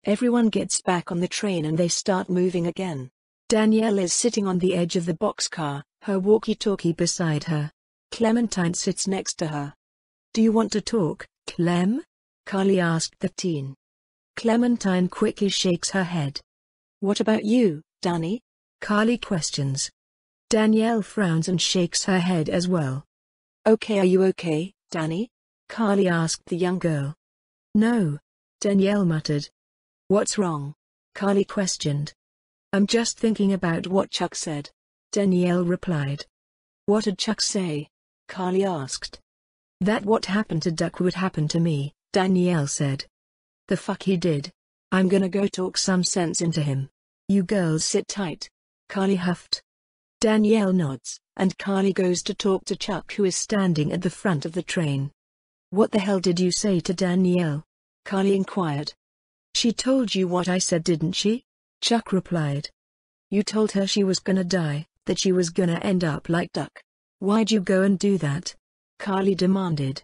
Everyone gets back on the train and they start moving again. Danielle is sitting on the edge of the boxcar, her walkie-talkie beside her. Clementine sits next to her. "Do you want to talk, Clem?" Carly asked the teen. Clementine quickly shakes her head. "What about you, Danny?" Carly questions. Danielle frowns and shakes her head as well. "Okay, are you okay, Danny?" Carly asked the young girl. "No," Danielle muttered. "What's wrong?" Carly questioned. "I'm just thinking about what Chuck said," Danielle replied. "What did Chuck say?" Carly asked. "That what happened to Duck would happen to me," Danielle said. "The fuck he did. I'm gonna go talk some sense into him. You girls sit tight," Carly huffed. Danielle nods, and Carly goes to talk to Chuck, who is standing at the front of the train. "What the hell did you say to Danielle?" Carly inquired. "She told you what I said, didn't she?" Chuck replied. "You told her she was gonna die, that she was gonna end up like Duck. Why'd you go and do that?" Carly demanded.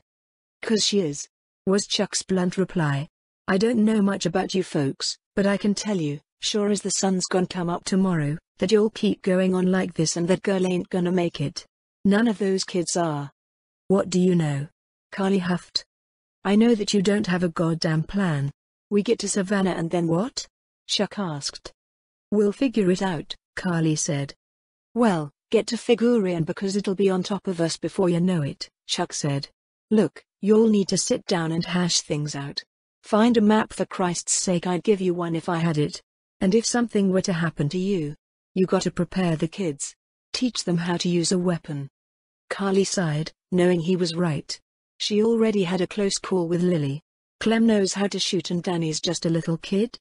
"'Cause she is," was Chuck's blunt reply. "I don't know much about you folks, but I can tell you, sure as the sun's gonna come up tomorrow, that you'll keep going on like this and that girl ain't gonna make it. None of those kids are." "What do you know?" Carly huffed. "I know that you don't have a goddamn plan. We get to Savannah and then what?" Chuck asked. "We'll figure it out," Carly said. "Well, get to Figurian because it'll be on top of us before you know it," Chuck said. "Look, you'll need to sit down and hash things out. Find a map, for Christ's sake. I'd give you one if I had it. And if something were to happen to you, you gotta prepare the kids. Teach them how to use a weapon." Carly sighed, knowing he was right. She already had a close call with Lily. Clem knows how to shoot and Danny's just a little kid.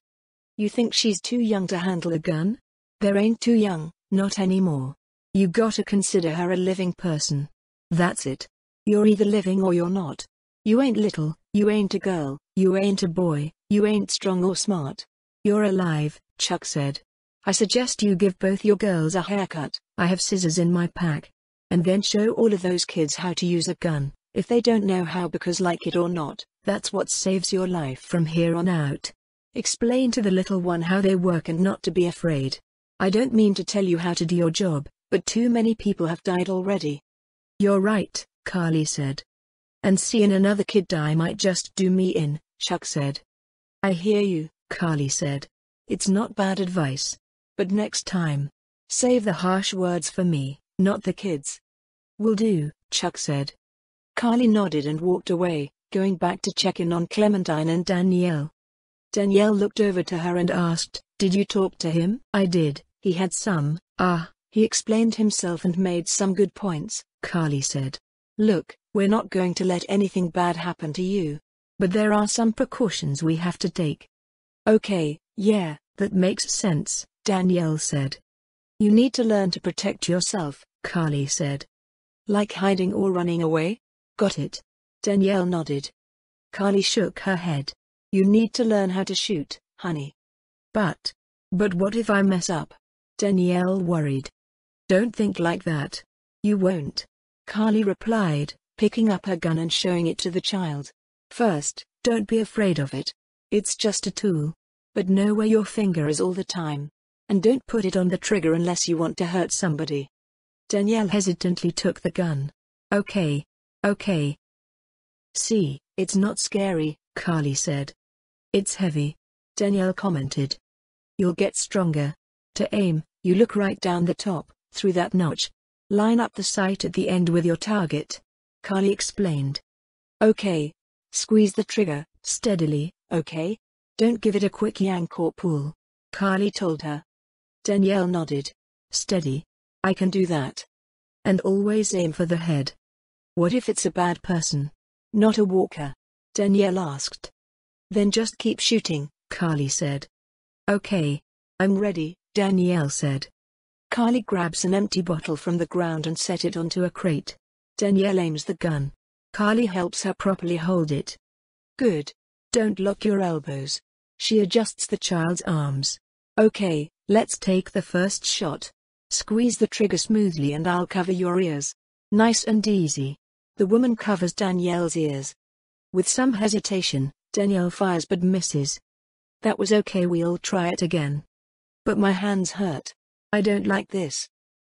"You think she's too young to handle a gun?" "There ain't too young, not anymore. You gotta consider her a living person. That's it. You're either living or you're not. You ain't little, you ain't a girl, you ain't a boy, you ain't strong or smart. You're alive," Chuck said. "I suggest you give both your girls a haircut, I have scissors in my pack. And then show all of those kids how to use a gun, if they don't know how, because like it or not, that's what saves your life from here on out. Explain to the little one how they work and not to be afraid. I don't mean to tell you how to do your job, but too many people have died already." "You're right," Carly said. "And seeing another kid die might just do me in," Chuck said. "I hear you," Carly said. "It's not bad advice. But next time, save the harsh words for me, not the kids." "Will do," Chuck said. Carly nodded and walked away, going back to check in on Clementine and Danielle. Danielle looked over to her and asked, "Did you talk to him?" "I did. He had some, he explained himself and made some good points," Carly said. "Look, we're not going to let anything bad happen to you. But there are some precautions we have to take." "Okay, yeah, that makes sense," Danielle said. "You need to learn to protect yourself," Carly said. "Like hiding or running away?" "Got it." Danielle nodded. Carly shook her head. "You need to learn how to shoot, honey." But what if I mess up?" Danielle worried. "Don't think like that. You won't," Carly replied, picking up her gun and showing it to the child. "First, don't be afraid of it. It's just a tool. But know where your finger is all the time. And don't put it on the trigger unless you want to hurt somebody." Danielle hesitantly took the gun. Okay. "See, it's not scary," Carly said. "It's heavy," Danielle commented. "You'll get stronger. To aim, you look right down the top, through that notch. Line up the sight at the end with your target," Carly explained. "Okay. Squeeze the trigger, steadily, okay? Don't give it a quick yank or pull," Carly told her. Danielle nodded. "Steady. I can do that. And always aim for the head." "What if it's a bad person? Not a walker?" Danielle asked. "Then just keep shooting," Carly said. "Okay. I'm ready," Danielle said. Carly grabs an empty bottle from the ground and set it onto a crate. Danielle aims the gun. Carly helps her properly hold it. "Good. Don't lock your elbows." She adjusts the child's arms. "Okay, let's take the first shot. Squeeze the trigger smoothly and I'll cover your ears." "Nice and easy." The woman covers Danielle's ears. With some hesitation, Danielle fires but misses. That was okay, we'll try it again. But my hands hurt. I don't like this.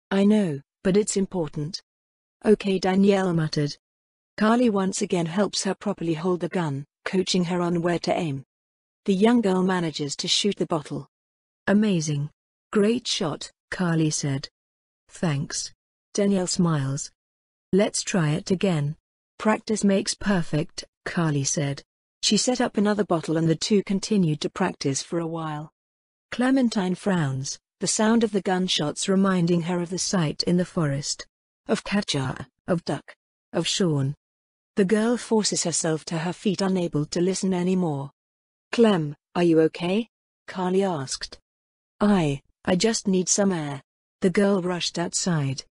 I know, but it's important. Okay, Danielle muttered. Carly once again helps her properly hold the gun, coaching her on where to aim. The young girl manages to shoot the bottle. Amazing. Great shot, Carly said. Thanks. Danielle smiles. Let's try it again. Practice makes perfect, Carly said. She set up another bottle and the two continued to practice for a while. Clementine frowns, the sound of the gunshots reminding her of the sight in the forest. Of Katja, of Duck, of Sean. The girl forces herself to her feet, unable to listen anymore. Clem, are you okay? Carly asked. I just need some air. The girl rushed outside.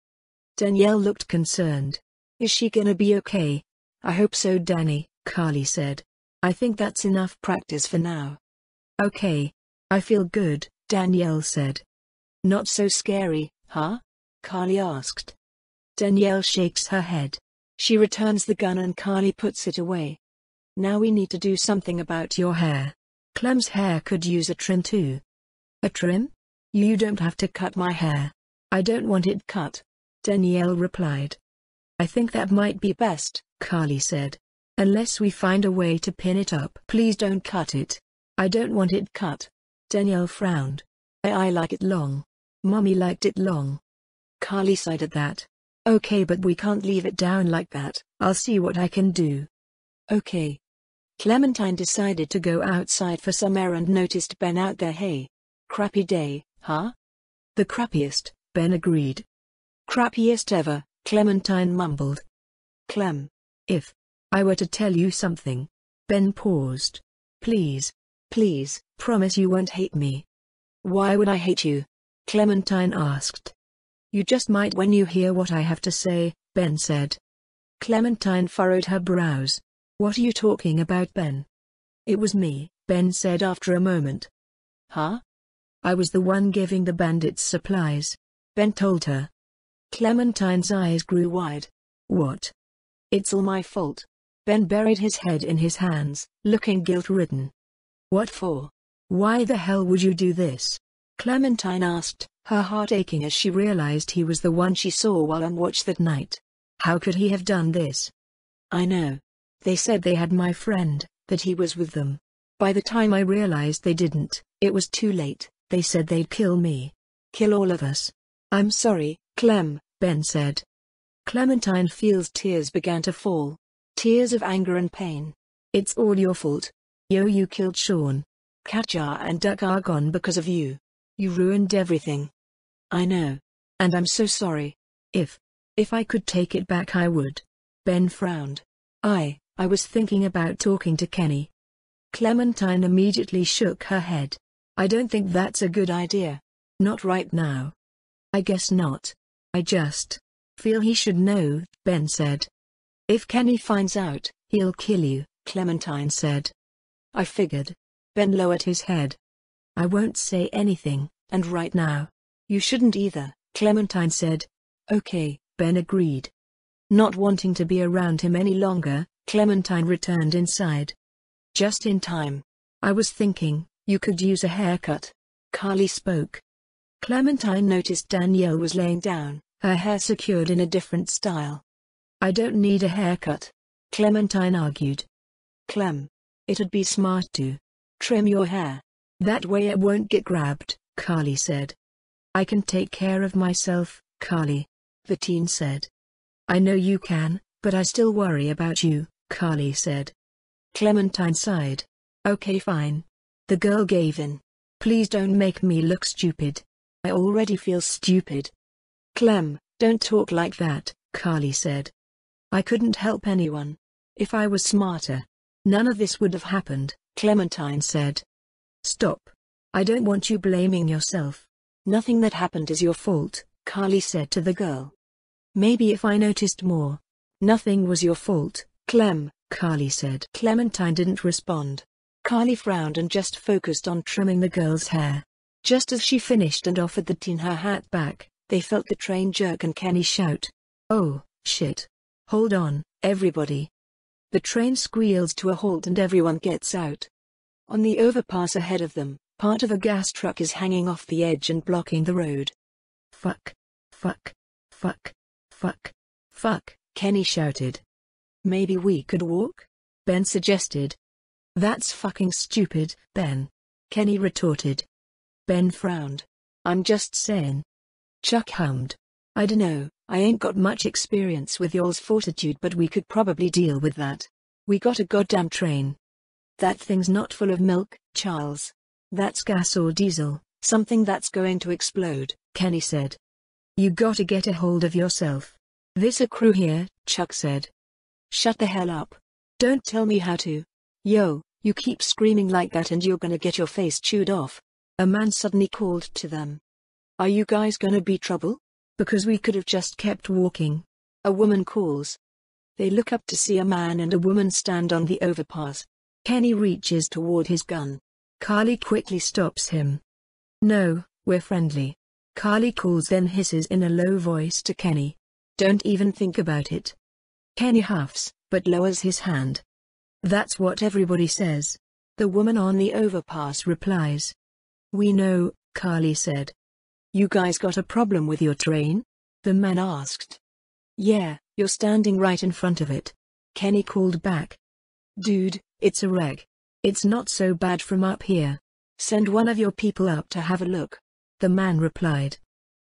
Danielle looked concerned. Is she gonna be okay? I hope so, Danny, Carly said. I think that's enough practice for now. Okay. I feel good, Danielle said. Not so scary, huh? Carly asked. Danielle shakes her head. She returns the gun and Carly puts it away. Now we need to do something about your hair. Clem's hair could use a trim too. A trim? You don't have to cut my hair. I don't want it cut, Danielle replied. I think that might be best, Carly said. Unless we find a way to pin it up. Please don't cut it. I don't want it cut. Danielle frowned. I like it long. Mommy liked it long. Carly sighed at that. Okay, but we can't leave it down like that. I'll see what I can do. Okay. Clementine decided to go outside for some air and noticed Ben out there. Hey. Crappy day, huh? The crappiest, Ben agreed. Crappiest ever, Clementine mumbled. Clem. If I were to tell you something. Ben paused. Please, promise you won't hate me. Why would I hate you? Clementine asked. You just might when you hear what I have to say, Ben said. Clementine furrowed her brows. What are you talking about, Ben? It was me, Ben said after a moment. Huh? I was the one giving the bandits supplies, Ben told her. Clementine's eyes grew wide. What? It's all my fault. Ben buried his head in his hands, looking guilt-ridden. What for? Why the hell would you do this? Clementine asked, her heart aching as she realized he was the one she saw while on watch that night. How could he have done this? I know. They said they had my friend, that he was with them. By the time I realized they didn't, it was too late. They said they'd kill me. Kill all of us. I'm sorry, Clem, Ben said. Clementine feels tears began to fall. Tears of anger and pain. It's all your fault. You killed Sean. Katja and Duck are gone because of you. You ruined everything. I know. And I'm so sorry. If I could take it back I would. Ben frowned. I was thinking about talking to Kenny. Clementine immediately shook her head. I don't think that's a good idea. Not right now. I guess not. I just feel he should know, Ben said. If Kenny finds out, he'll kill you, Clementine said. I figured. Ben lowered his head. I won't say anything, and right now. You shouldn't either, Clementine said. Okay, Ben agreed. Not wanting to be around him any longer, Clementine returned inside. Just in time. I was thinking, you could use a haircut. Carly spoke. Clementine noticed Danielle was laying down, her hair secured in a different style. I don't need a haircut, Clementine argued. Clem. It'd be smart to trim your hair. That way it won't get grabbed, Carly said. I can take care of myself, Carly, the teen said. I know you can, but I still worry about you, Carly said. Clementine sighed. Okay, fine. The girl gave in. Please don't make me look stupid. I already feel stupid. Clem, don't talk like that, Carly said. I couldn't help anyone. If I was smarter, none of this would have happened, Clementine said. Stop. I don't want you blaming yourself. Nothing that happened is your fault, Carly said to the girl. Maybe if I noticed more. Nothing was your fault, Clem, Carly said. Clementine didn't respond. Carly frowned and just focused on trimming the girl's hair. Just as she finished and offered the teen her hat back, they felt the train jerk and Kenny shout. Oh, shit. Hold on, everybody. The train squeals to a halt and everyone gets out. On the overpass ahead of them, part of a gas truck is hanging off the edge and blocking the road. Fuck. Fuck. Fuck. Fuck. Fuck, Kenny shouted. Maybe we could walk? Ben suggested. That's fucking stupid, Ben, Kenny retorted. Ben frowned. I'm just saying. Chuck hummed. I dunno, I ain't got much experience with y'all's fortitude, but we could probably deal with that. We got a goddamn train. That thing's not full of milk, Charles. That's gas or diesel, something that's going to explode, Kenny said. You gotta get a hold of yourself. This a crew here, Chuck said. Shut the hell up. Don't tell me how to. Yo, you keep screaming like that and you're gonna get your face chewed off. A man suddenly called to them. Are you guys gonna be trouble? Because we could have just kept walking. A woman calls. They look up to see a man and a woman stand on the overpass. Kenny reaches toward his gun. Carly quickly stops him. No, we're friendly. Carly calls then hisses in a low voice to Kenny. Don't even think about it. Kenny huffs, but lowers his hand. That's what everybody says. The woman on the overpass replies. We know, Carly said. You guys got a problem with your train? The man asked. Yeah, you're standing right in front of it. Kenny called back. Dude, it's a wreck. It's not so bad from up here. Send one of your people up to have a look. The man replied.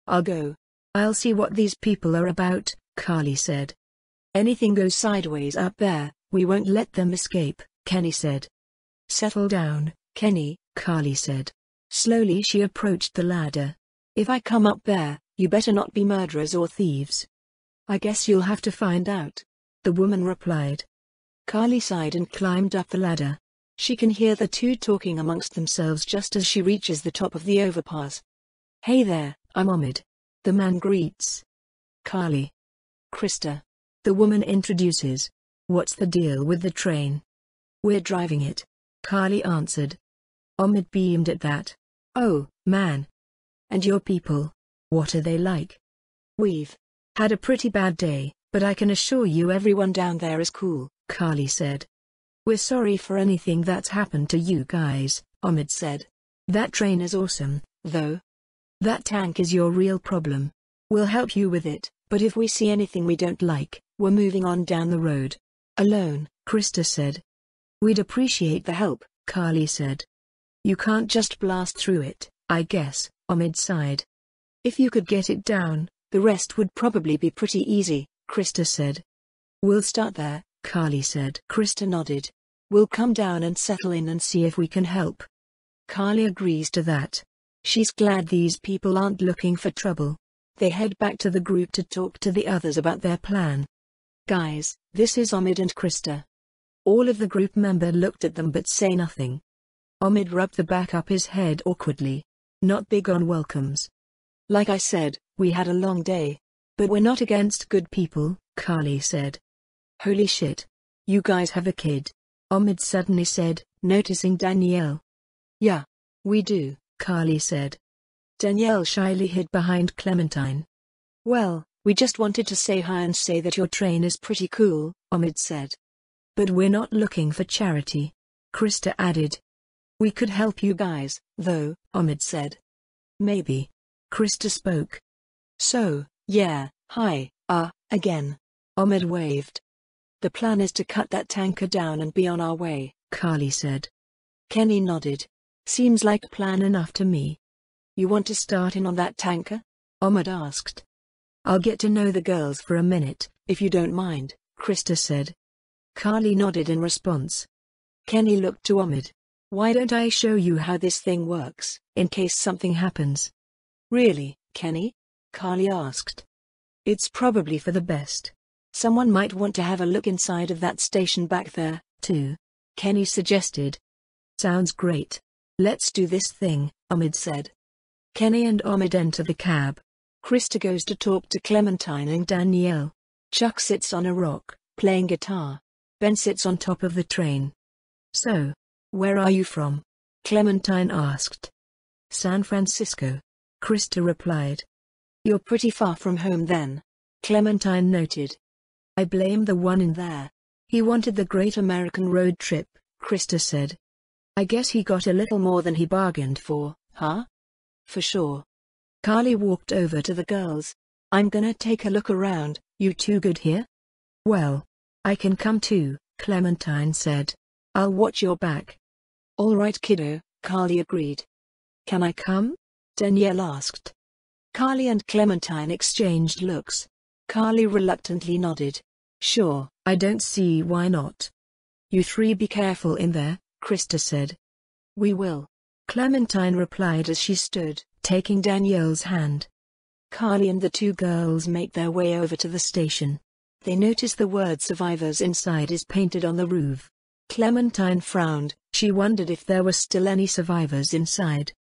I'll go. I'll see what these people are about, Carly said. Anything goes sideways up there, we won't let them escape, Kenny said. Settle down, Kenny, Carly said. Slowly she approached the ladder. If I come up there, you better not be murderers or thieves. I guess you'll have to find out, the woman replied. Carly sighed and climbed up the ladder. She can hear the two talking amongst themselves just as she reaches the top of the overpass. Hey there, I'm Ahmed. The man greets. Carly. Krista. The woman introduces. What's the deal with the train? We're driving it. Carly answered. Ahmed beamed at that. Oh, man. And your people? What are they like? We've had a pretty bad day, but I can assure you everyone down there is cool, Carly said. We're sorry for anything that's happened to you guys, Ahmed said. That train is awesome, though. That tank is your real problem. We'll help you with it, but if we see anything we don't like, we're moving on down the road. Alone, Krista said. We'd appreciate the help, Carly said. You can't just blast through it, I guess, Ahmed sighed. If you could get it down, the rest would probably be pretty easy, Krista said. We'll start there, Carly said. Krista nodded. We'll come down and settle in and see if we can help. Carly agrees to that. She's glad these people aren't looking for trouble. They head back to the group to talk to the others about their plan. Guys, this is Ahmed and Krista. All of the group member looked at them but say nothing. Ahmed rubbed the back up his head awkwardly. Not big on welcomes. Like I said, we had a long day. But we're not against good people, Carly said. Holy shit. You guys have a kid. Ahmed suddenly said, noticing Danielle. Yeah. We do, Carly said. Danielle shyly hid behind Clementine. Well, we just wanted to say hi and say that your train is pretty cool, Ahmed said. But we're not looking for charity, Krista added. We could help you guys, though, Ahmed said. Maybe. Krista spoke. So, yeah, hi, again. Ahmed waved. The plan is to cut that tanker down and be on our way, Carly said. Kenny nodded. Seems like plan enough to me. You want to start in on that tanker? Ahmed asked. I'll get to know the girls for a minute, if you don't mind, Krista said. Carly nodded in response. Kenny looked to Ahmed. Why don't I show you how this thing works, in case something happens? Really, Kenny? Carly asked. It's probably for the best. Someone might want to have a look inside of that station back there, too. Kenny suggested. Sounds great. Let's do this thing, Ahmed said. Kenny and Ahmed enter the cab. Krista goes to talk to Clementine and Danielle. Chuck sits on a rock, playing guitar. Ben sits on top of the train. So, where are you from? Clementine asked. San Francisco. Krista replied. You're pretty far from home then. Clementine noted. I blame the one in there. He wanted the great American road trip, Krista said. I guess he got a little more than he bargained for, huh? For sure. Carly walked over to the girls. I'm gonna take a look around, you two good here? Well, I can come too, Clementine said. I'll watch your back. All right kiddo, Carly agreed. Can I come? Danielle asked. Carly and Clementine exchanged looks. Carly reluctantly nodded. Sure, I don't see why not. You three be careful in there, Krista said. We will. Clementine replied as she stood, taking Danielle's hand. Carly and the two girls make their way over to the station. They notice the word survivors inside is painted on the roof. Clementine frowned, she wondered if there were still any survivors inside.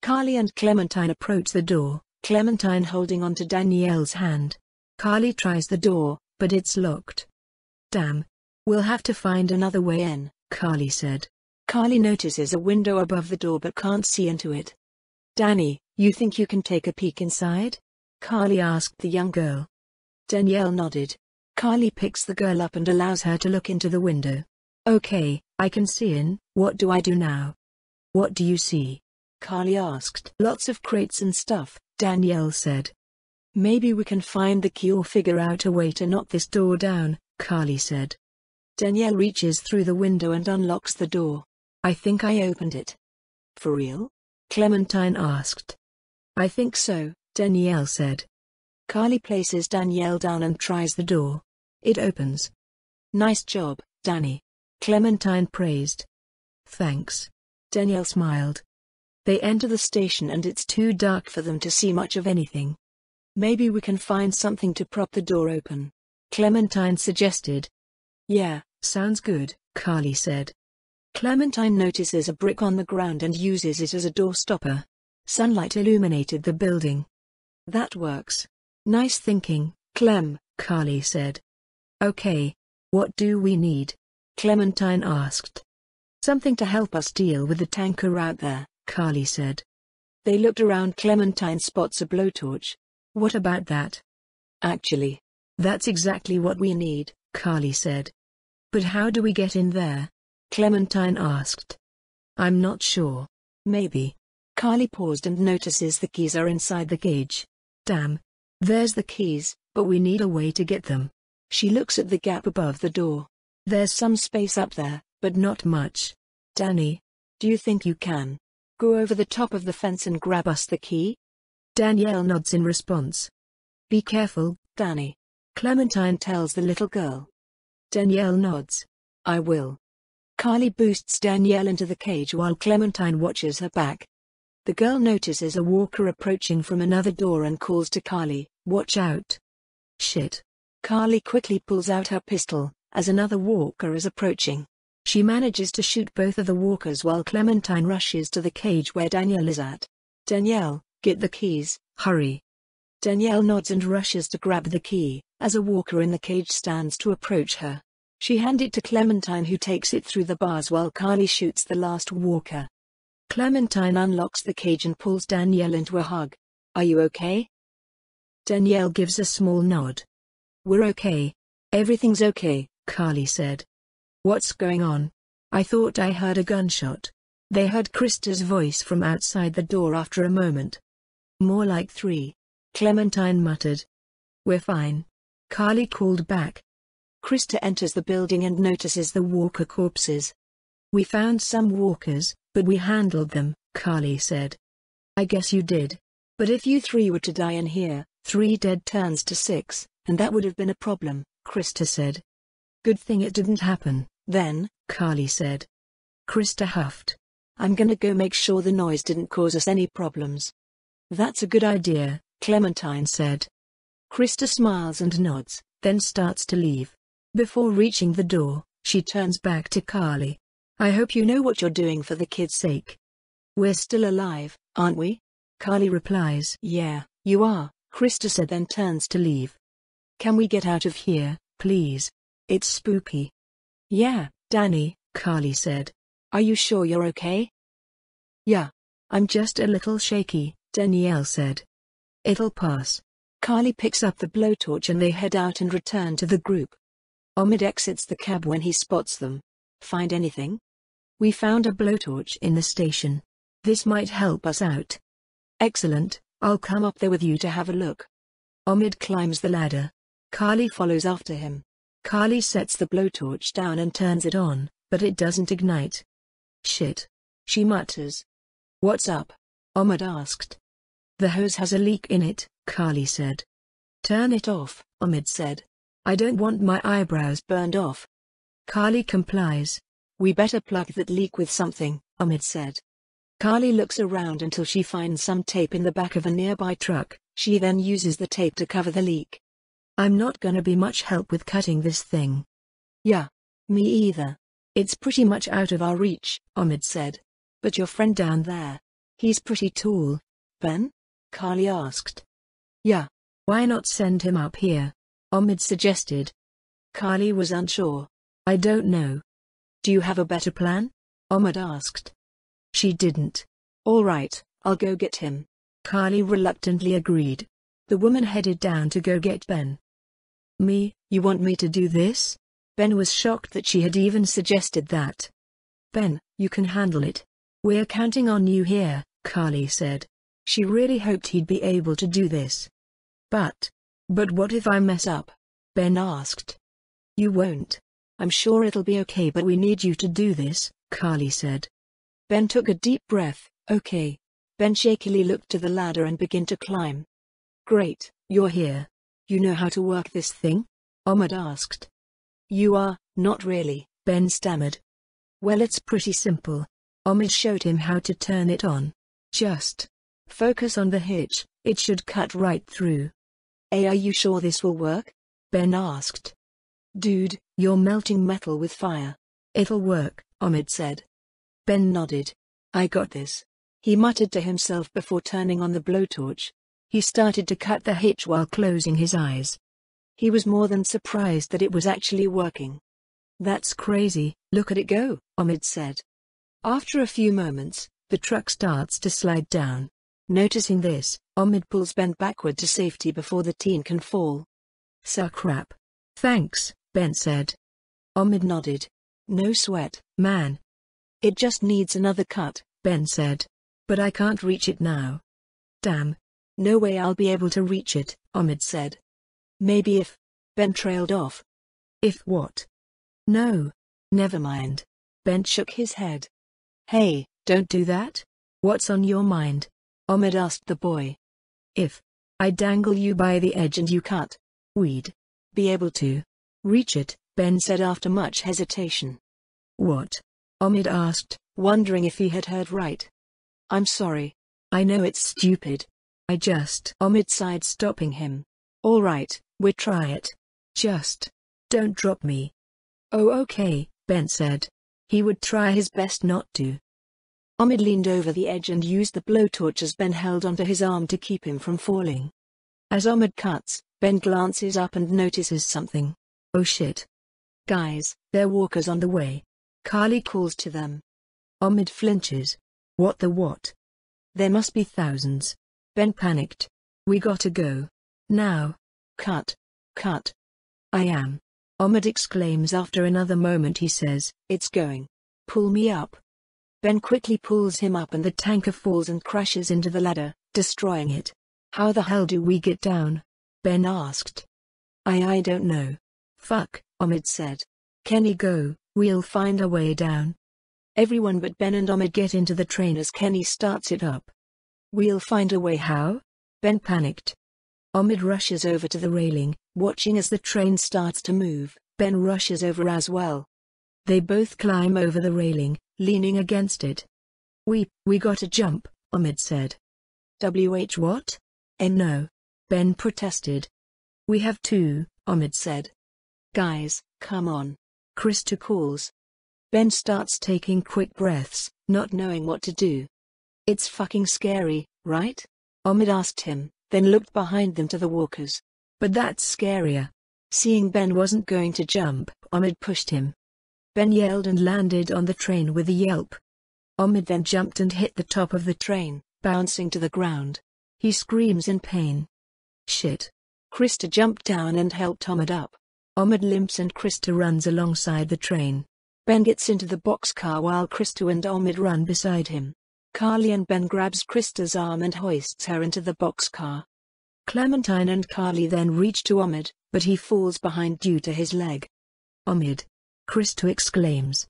Carly and Clementine approach the door, Clementine holding onto Danielle's hand. Carly tries the door, but it's locked. Damn. We'll have to find another way in, Carly said. Carly notices a window above the door but can't see into it. Danny, you think you can take a peek inside? Carly asked the young girl. Danielle nodded. Carly picks the girl up and allows her to look into the window. Okay, I can see in. What do I do now? What do you see? Carly asked. Lots of crates and stuff, Danielle said. Maybe we can find the key or figure out a way to knock this door down, Carly said. Danielle reaches through the window and unlocks the door. I think I opened it. For real? Clementine asked. I think so, Danielle said. Carly places Danielle down and tries the door. It opens. Nice job, Danny. Clementine praised. Thanks. Danielle smiled. They enter the station and it's too dark for them to see much of anything. Maybe we can find something to prop the door open, Clementine suggested. Yeah, sounds good, Carly said. Clementine notices a brick on the ground and uses it as a door stopper. Sunlight illuminated the building. That works. Nice thinking, Clem, Carly said. Okay. What do we need? Clementine asked. Something to help us deal with the tanker out there, Carly said. They looked around. Clementine spots a blowtorch. What about that? Actually, that's exactly what we need, Carly said. But how do we get in there? Clementine asked. I'm not sure. Maybe. Carly paused and notices the keys are inside the cage. Damn. There's the keys, but we need a way to get them. She looks at the gap above the door. There's some space up there, but not much. Danny, do you think you can go over the top of the fence and grab us the key? Danielle nods in response. Be careful, Danny. Clementine tells the little girl. Danielle nods. I will. Carly boosts Danielle into the cage while Clementine watches her back. The girl notices a walker approaching from another door and calls to Carly, watch out. Shit. Carly quickly pulls out her pistol, as another walker is approaching. She manages to shoot both of the walkers while Clementine rushes to the cage where Danielle is at. Danielle, get the keys, hurry. Danielle nods and rushes to grab the key, as a walker in the cage stands to approach her. She hands it to Clementine, who takes it through the bars while Carly shoots the last walker. Clementine unlocks the cage and pulls Danielle into a hug. Are you okay? Danielle gives a small nod. We're okay. Everything's okay, Carly said. What's going on? I thought I heard a gunshot. They heard Krista's voice from outside the door after a moment. More like 3. Clementine muttered. We're fine. Carly called back. Krista enters the building and notices the walker corpses. We found some walkers, but we handled them, Carly said. I guess you did. But if you 3 were to die in here, 3 dead turns to 6, and that would have been a problem, Krista said. Good thing it didn't happen, then, Carly said. Krista huffed. I'm gonna go make sure the noise didn't cause us any problems. That's a good idea, Clementine said. Krista smiles and nods, then starts to leave. Before reaching the door, she turns back to Carly. I hope you know what you're doing for the kids' sake. We're still alive, aren't we? Carly replies. Yeah, you are, Krista said, then turns to leave. Can we get out of here, please? It's spooky. Yeah, Danny, Carly said. Are you sure you're okay? Yeah. I'm just a little shaky, Danielle said. It'll pass. Carly picks up the blowtorch and they head out and return to the group. Omid exits the cab when he spots them. Find anything? We found a blowtorch in the station. This might help us out. Excellent, I'll come up there with you to have a look. Omid climbs the ladder. Carly follows after him. Carly sets the blowtorch down and turns it on, but it doesn't ignite. Shit. She mutters. What's up? Omid asked. The hose has a leak in it, Carly said. Turn it off, Omid said. I don't want my eyebrows burned off. Carly complies. We better plug that leak with something, Omid said. Carly looks around until she finds some tape in the back of a nearby truck. She then uses the tape to cover the leak. I'm not gonna be much help with cutting this thing. Yeah. Me either. It's pretty much out of our reach, Omid said. But your friend down there. He's pretty tall. Ben? Carly asked. Yeah. Why not send him up here? Omid suggested. Carly was unsure. I don't know. Do you have a better plan? Omid asked. She didn't. All right, I'll go get him. Carly reluctantly agreed. The woman headed down to go get Ben. Me, you want me to do this? Ben was shocked that she had even suggested that. Ben, you can handle it. We're counting on you here, Carly said. She really hoped he'd be able to do this. But what if I mess up? Ben asked. You won't. I'm sure it'll be okay, but we need you to do this, Carly said. Ben took a deep breath. Okay. Ben shakily looked to the ladder and began to climb. Great, you're here. You know how to work this thing? Omid asked. You are, not really, Ben stammered. Well, it's pretty simple. Omid showed him how to turn it on. Just focus on the hitch, it should cut right through. Hey, are you sure this will work? Ben asked. Dude, you're melting metal with fire. It'll work, Omid said. Ben nodded. I got this. He muttered to himself before turning on the blowtorch. He started to cut the hitch while closing his eyes. He was more than surprised that it was actually working. That's crazy, look at it go, Omid said. After a few moments, the truck starts to slide down. Noticing this, Omid pulls Ben backward to safety before the teen can fall. So crap. Thanks, Ben said. Omid nodded. No sweat, man. It just needs another cut, Ben said. But I can't reach it now. Damn. No way I'll be able to reach it, Omid said. Maybe if. Ben trailed off. If what? No. Never mind. Ben shook his head. Hey, don't do that. What's on your mind? Omid asked the boy. If I dangle you by the edge and you cut, we'd be able to reach it, Ben said after much hesitation. What? Omid asked, wondering if he had heard right. I'm sorry. I know it's stupid. Omid sighed, stopping him. All right, we'll try it. Just don't drop me. Oh, okay, Ben said. He would try his best not to. Omid leaned over the edge and used the blowtorch as Ben held onto his arm to keep him from falling. As Omid cuts, Ben glances up and notices something. Oh shit. Guys, there are walkers on the way. Carly calls to them. Omid flinches. What the what? There must be thousands. Ben panicked. We gotta go. Now. Cut. Cut. I am. Omid exclaims after another moment. He says, it's going. Pull me up. Ben quickly pulls him up and the tanker falls and crashes into the ladder, destroying it. How the hell do we get down? Ben asked. I don't know. Fuck, Omid said. Kenny go, we'll find a way down. Everyone but Ben and Omid get into the train as Kenny starts it up. We'll find a way. How? Ben panicked. Omid rushes over to the railing, watching as the train starts to move. Ben rushes over as well. They both climb over the railing, leaning against it. We gotta jump, Omid said. What? No. Ben protested. We have to, Omid said. Guys, come on. Krista calls. Ben starts taking quick breaths, not knowing what to do. It's fucking scary, right? Omid asked him, then looked behind them to the walkers. But that's scarier. Seeing Ben wasn't going to jump, Omid pushed him. Ben yelled and landed on the train with a yelp. Omid then jumped and hit the top of the train, bouncing to the ground. He screams in pain. Shit. Krista jumped down and helped Omid up. Omid limps and Krista runs alongside the train. Ben gets into the boxcar while Krista and Omid run beside him. Carly and Ben grabs Krista's arm and hoists her into the boxcar. Clementine and Carly then reach to Omid, but he falls behind due to his leg. Omid! Krista exclaims.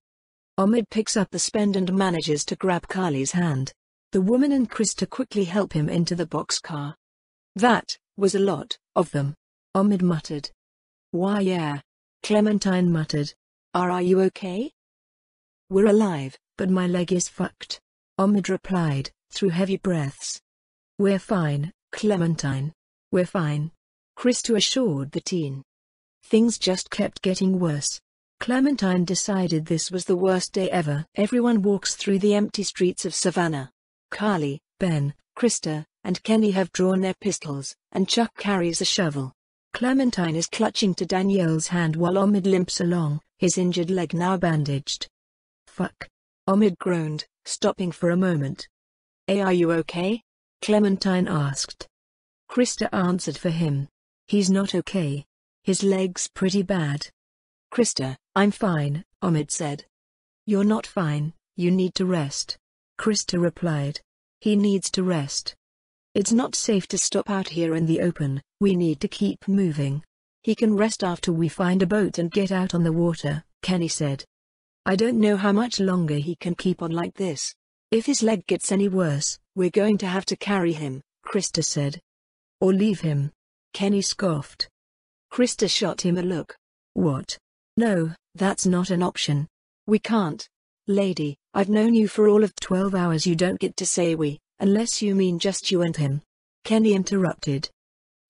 Omid picks up the spend and manages to grab Carly's hand. The woman and Krista quickly help him into the boxcar. That was a lot of them, Omid muttered. Why yeah, Clementine muttered. Are you okay? We're alive, but my leg is fucked, Omid replied, through heavy breaths. We're fine, Clementine. We're fine, Krista assured the teen. Things just kept getting worse. Clementine decided this was the worst day ever. Everyone walks through the empty streets of Savannah. Carly, Ben, Krista, and Kenny have drawn their pistols, and Chuck carries a shovel. Clementine is clutching to Danielle's hand while Omid limps along, his injured leg now bandaged. Fuck, Omid groaned, stopping for a moment. Hey, are you okay? Clementine asked. Krista answered for him. He's not okay. His leg's pretty bad. Krista, I'm fine, Omid said. You're not fine, you need to rest. Krista replied. He needs to rest. It's not safe to stop out here in the open, we need to keep moving. He can rest after we find a boat and get out on the water, Kenny said. I don't know how much longer he can keep on like this. If his leg gets any worse, we're going to have to carry him, Krista said. Or leave him. Kenny scoffed. Krista shot him a look. What? No, that's not an option. We can't. Lady, I've known you for all of 12 hours. You don't get to say we, unless you mean just you and him. Kenny interrupted.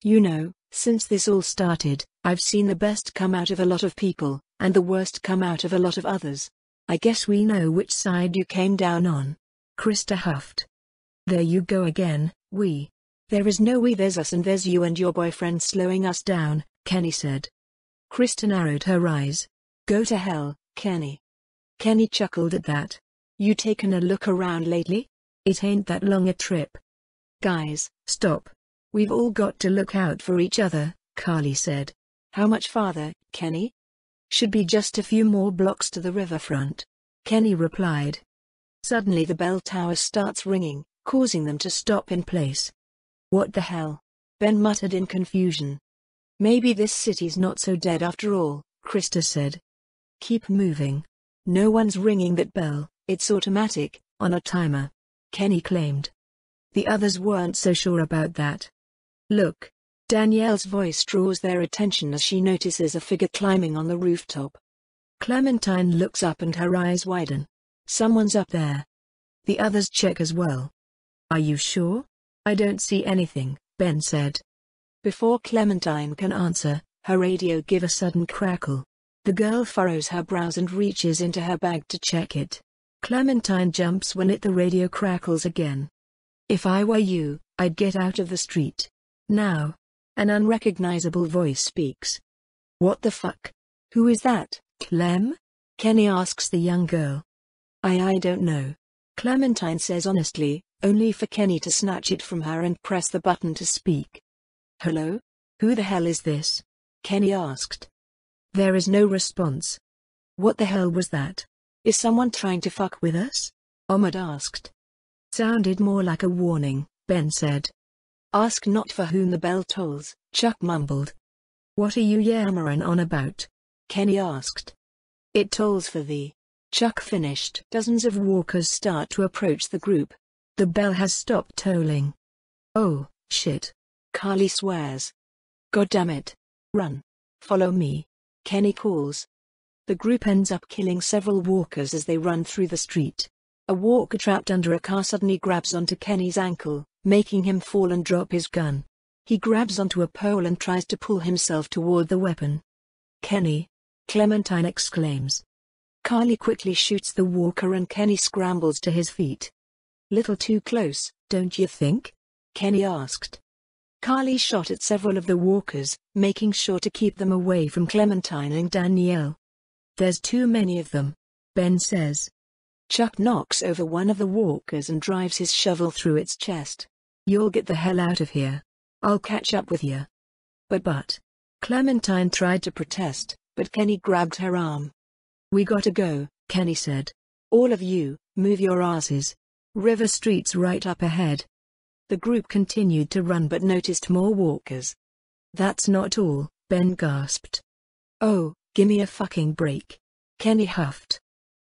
You know, since this all started, I've seen the best come out of a lot of people, and the worst come out of a lot of others. I guess we know which side you came down on. Krista huffed. There you go again, we. There is no we, there's us, and there's you and your boyfriend slowing us down, Kenny said. Krista narrowed her eyes. Go to hell, Kenny. Kenny chuckled at that. You taken a look around lately? It ain't that long a trip. Guys, stop. We've all got to look out for each other, Carly said. How much farther, Kenny? Should be just a few more blocks to the riverfront. Kenny replied. Suddenly the bell tower starts ringing, causing them to stop in place. What the hell? Ben muttered in confusion. Maybe this city's not so dead after all, Krista said. Keep moving. No one's ringing that bell, it's automatic, on a timer. Kenny claimed. The others weren't so sure about that. Look. Danielle's voice draws their attention as she notices a figure climbing on the rooftop. Clementine looks up and her eyes widen. Someone's up there. The others check as well. Are you sure? I don't see anything, Ben said. Before Clementine can answer, her radio gives a sudden crackle. The girl furrows her brows and reaches into her bag to check it. Clementine jumps when the radio crackles again. If I were you, I'd get out of the street. Now. An unrecognizable voice speaks. What the fuck? Who is that, Clem? Kenny asks the young girl. I don't know. Clementine says honestly, only for Kenny to snatch it from her and press the button to speak. Hello? Who the hell is this? Kenny asked. There is no response. What the hell was that? Is someone trying to fuck with us? Omid asked. Sounded more like a warning, Ben said. Ask not for whom the bell tolls, Chuck mumbled. What are you yammering on about? Kenny asked. It tolls for thee. Chuck finished. Dozens of walkers start to approach the group. The bell has stopped tolling. Oh, shit. Carly swears. God damn it. Run. Follow me. Kenny calls. The group ends up killing several walkers as they run through the street. A walker trapped under a car suddenly grabs onto Kenny's ankle, making him fall and drop his gun. He grabs onto a pole and tries to pull himself toward the weapon. Kenny! Clementine exclaims. Carly quickly shoots the walker and Kenny scrambles to his feet. Little too close, don't you think? Kenny asked. Carly shot at several of the walkers, making sure to keep them away from Clementine and Danielle. There's too many of them, Ben says. Chuck knocks over one of the walkers and drives his shovel through its chest. You'll get the hell out of here. I'll catch up with you. But. Clementine tried to protest, but Kenny grabbed her arm. We gotta go, Kenny said. All of you, move your asses. River Street's right up ahead. The group continued to run but noticed more walkers. That's not all, Ben gasped. Oh, gimme a fucking break. Kenny huffed.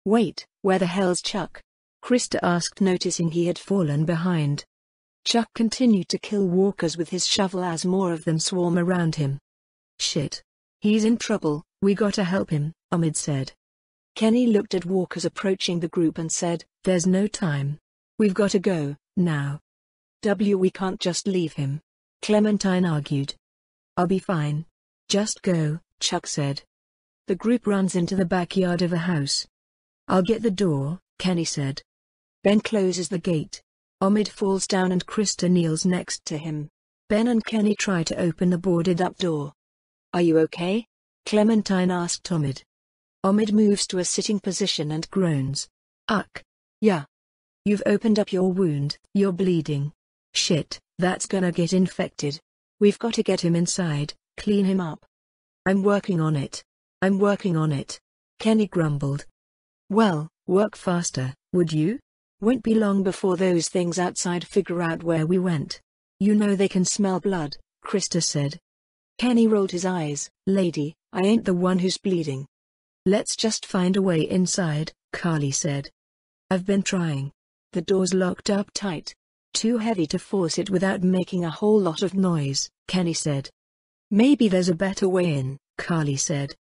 Wait, where the hell's Chuck? Krista asked, noticing he had fallen behind. Chuck continued to kill walkers with his shovel as more of them swarm around him. Shit. He's in trouble, we gotta help him, Ahmed said. Kenny looked at walkers approaching the group and said, there's no time. We've gotta go, now. We can't just leave him. Clementine argued. I'll be fine. Just go, Chuck said. The group runs into the backyard of a house. I'll get the door, Kenny said. Ben closes the gate. Ahmed falls down and Krista kneels next to him. Ben and Kenny try to open the boarded-up door. Are you okay? Clementine asked Ahmed. Ahmed moves to a sitting position and groans. Yeah. You've opened up your wound, you're bleeding. Shit, that's gonna get infected. We've got to get him inside, clean him up. I'm working on it, Kenny grumbled. Well, work faster, would you? Won't be long before those things outside figure out where we went. You know they can smell blood, Krista said. Kenny rolled his eyes. Lady, I ain't the one who's bleeding. Let's just find a way inside, Carly said. I've been trying. The door's locked up tight. Too heavy to force it without making a whole lot of noise, Kenny said. Maybe there's a better way in, Carly said.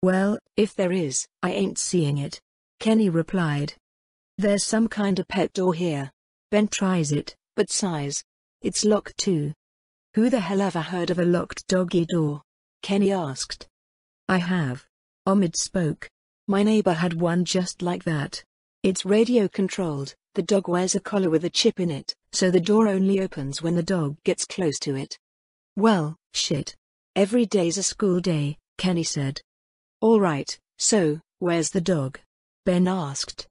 Well, if there is, I ain't seeing it, Kenny replied. There's some kind of pet door here. Ben tries it, but sighs. It's locked too. Who the hell ever heard of a locked doggy door? Kenny asked. I have. Ahmed spoke. My neighbor had one just like that. It's radio controlled. The dog wears a collar with a chip in it, so the door only opens when the dog gets close to it. Well, shit. Every day's a school day, Kenny said. All right, so, where's the dog? Ben asked.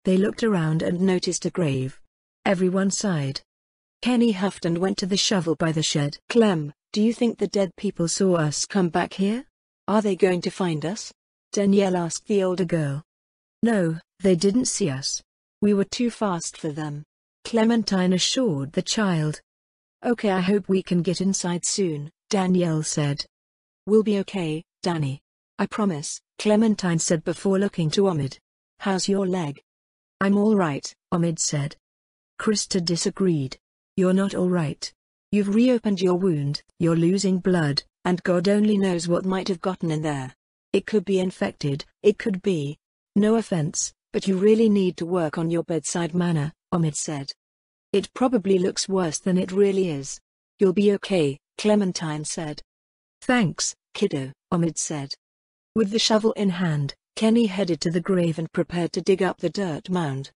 They looked around and noticed a grave. Everyone sighed. Kenny huffed and went to the shovel by the shed. Clem, do you think the dead people saw us come back here? Are they going to find us? Danielle asked the older girl. No, they didn't see us. We were too fast for them, Clementine assured the child. Okay, I hope we can get inside soon, Danielle said. We'll be okay, Danny. I promise, Clementine said before looking to Ahmed. How's your leg? I'm all right, Ahmed said. Krista disagreed. You're not all right. You've reopened your wound, you're losing blood, and God only knows what might have gotten in there. It could be infected, it could be. No offense, but you really need to work on your bedside manner, Ahmed said. It probably looks worse than it really is. You'll be okay, Clementine said. Thanks, kiddo, Ahmed said. With the shovel in hand, Kenny headed to the grave and prepared to dig up the dirt mound.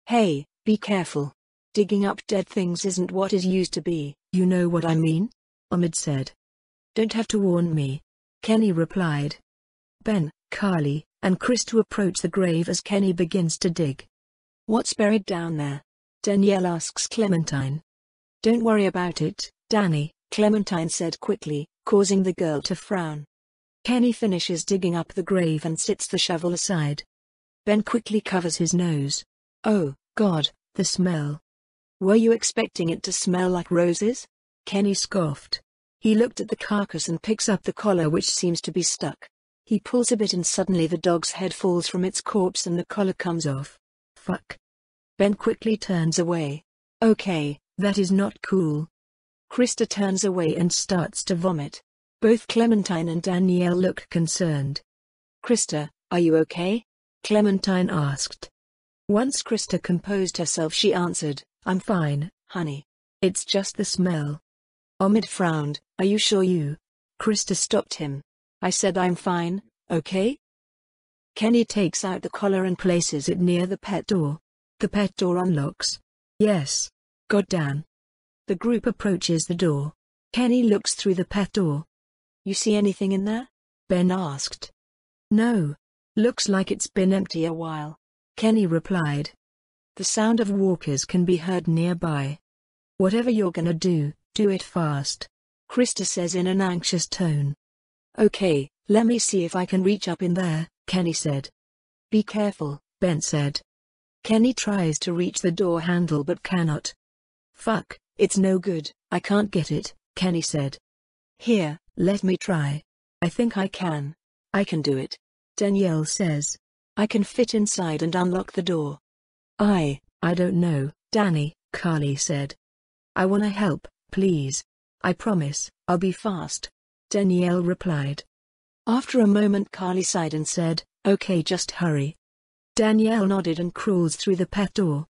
Hey, be careful. Digging up dead things isn't what it used to be, you know what I mean? Ahmed said. Don't have to warn me, Kenny replied. Ben, Carly, and Krista approach the grave as Kenny begins to dig. What's buried down there? Danielle asks Clementine. Don't worry about it, Danny, Clementine said quickly, causing the girl to frown. Kenny finishes digging up the grave and sits the shovel aside. Ben quickly covers his nose. Oh, God, the smell. Were you expecting it to smell like roses? Kenny scoffed. He looked at the carcass and picks up the collar which seems to be stuck. He pulls a bit and suddenly the dog's head falls from its corpse and the collar comes off. Fuck. Ben quickly turns away. Okay, that is not cool. Krista turns away and starts to vomit. Both Clementine and Danielle look concerned. Krista, are you okay? Clementine asked. Once Krista composed herself she answered, I'm fine, honey. It's just the smell. Ahmed frowned. Are you sure you? Krista stopped him. I said I'm fine, okay? Kenny takes out the collar and places it near the pet door. The pet door unlocks. Yes. Goddamn. The group approaches the door. Kenny looks through the pet door. You see anything in there? Ben asked. No. Looks like it's been empty a while, Kenny replied. The sound of walkers can be heard nearby. Whatever you're gonna do it fast, Krista says in an anxious tone. Okay, let me see if I can reach up in there, Kenny said. Be careful, Ben said. Kenny tries to reach the door handle but cannot. Fuck, it's no good, I can't get it, Kenny said. Here, let me try. I think I can. I can do it. Danielle says. I can fit inside and unlock the door. I don't know, Danny, Carly said. I wanna help, please. I promise, I'll be fast. Danielle replied. After a moment Carly sighed and said, okay, just hurry. Danielle nodded and crawls through the pet door.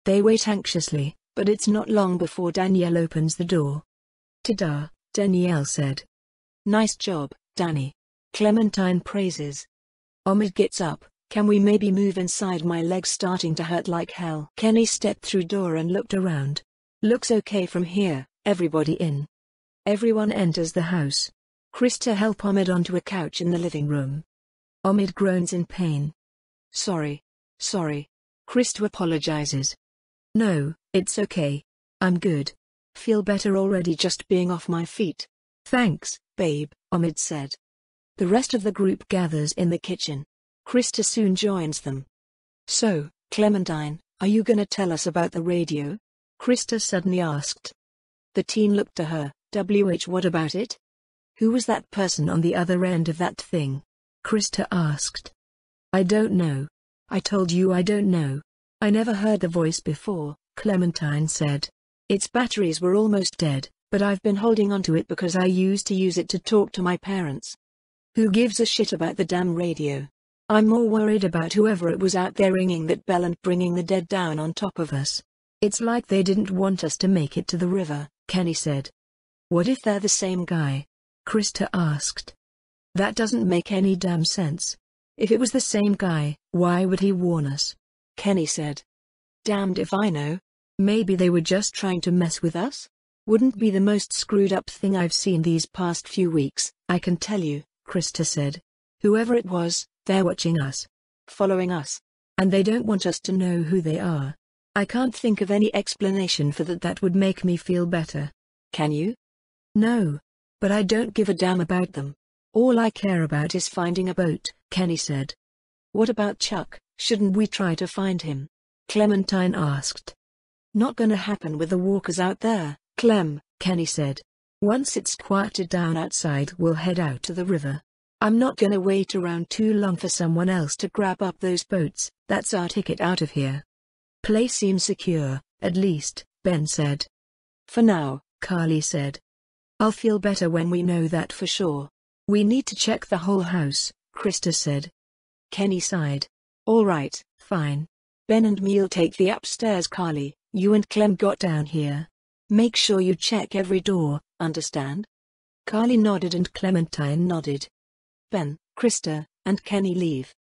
They wait anxiously, but it's not long before Danielle opens the door. Ta-da, Danielle said. Nice job, Danny. Clementine praises. Omid gets up. Can we maybe move inside? My leg's starting to hurt like hell. Kenny stepped through door and looked around. Looks okay from here, everybody in. Everyone enters the house. Krista help Omid onto a couch in the living room. Omid groans in pain. Sorry. Krista apologizes. No, it's okay. I'm good. Feel better already just being off my feet. Thanks, babe, Omid said. The rest of the group gathers in the kitchen. Krista soon joins them. So, Clementine, are you gonna tell us about the radio? Krista suddenly asked. The teen looked to her. What about it? Who was that person on the other end of that thing? Krista asked. I don't know. I told you I don't know. I never heard the voice before, Clementine said. Its batteries were almost dead, but I've been holding onto it because I used to use it to talk to my parents. Who gives a shit about the damn radio? I'm more worried about whoever it was out there ringing that bell and bringing the dead down on top of us. It's like they didn't want us to make it to the river, Kenny said. What if they're the same guy? Krista asked. That doesn't make any damn sense. If it was the same guy, why would he warn us? Kenny said. Damned if I know. Maybe they were just trying to mess with us? Wouldn't be the most screwed up thing I've seen these past few weeks, I can tell you, Krista said. Whoever it was, they're watching us. Following us. And they don't want us to know who they are. I can't think of any explanation for that would make me feel better. Can you? No. But I don't give a damn about them. All I care about is finding a boat, Kenny said. What about Chuck? Shouldn't we try to find him? Clementine asked. Not gonna happen with the walkers out there, Clem, Kenny said. Once it's quieted down outside we'll head out to the river. I'm not gonna wait around too long for someone else to grab up those boats. That's our ticket out of here. Place seems secure, at least, Ben said. For now, Carly said. I'll feel better when we know that for sure. We need to check the whole house, Krista said. Kenny sighed. All right, fine. Ben and me'll take the upstairs. Carly, you and Clem got down here. Make sure you check every door, understand? Carly nodded and Clementine nodded. Ben, Krista, and Kenny leave.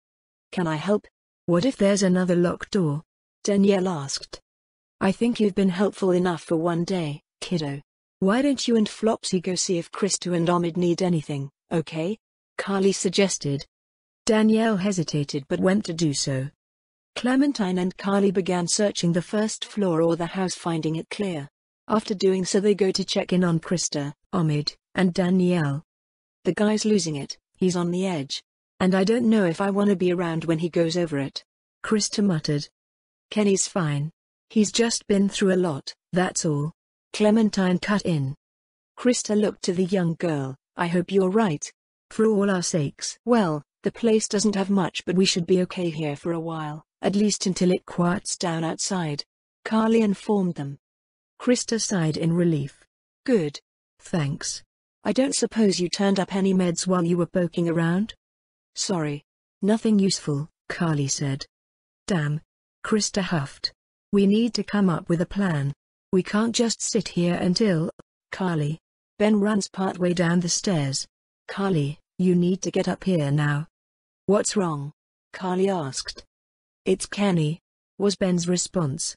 Can I help? What if there's another locked door? Danielle asked. I think you've been helpful enough for one day, kiddo. Why don't you and Flopsy go see if Krista and Omid need anything, okay? Carly suggested. Danielle hesitated but went to do so. Clementine and Carly began searching the first floor or the house, finding it clear. After doing so they go to check in on Krista, Omid, and Danielle. The guy's losing it, he's on the edge. And I don't know if I want to be around when he goes over it. Krista muttered. Kenny's fine. He's just been through a lot, that's all. Clementine cut in. Krista looked to the young girl. I hope you're right. For all our sakes. Well, the place doesn't have much but we should be okay here for a while, at least until it quiets down outside. Carly informed them. Krista sighed in relief. Good. Thanks. I don't suppose you turned up any meds while you were poking around? Sorry. Nothing useful, Carly said. Damn. Krista huffed. We need to come up with a plan. We can't just sit here until... Carly. Ben runs partway down the stairs. Carly, you need to get up here now. What's wrong? Carly asked. It's Kenny, was Ben's response.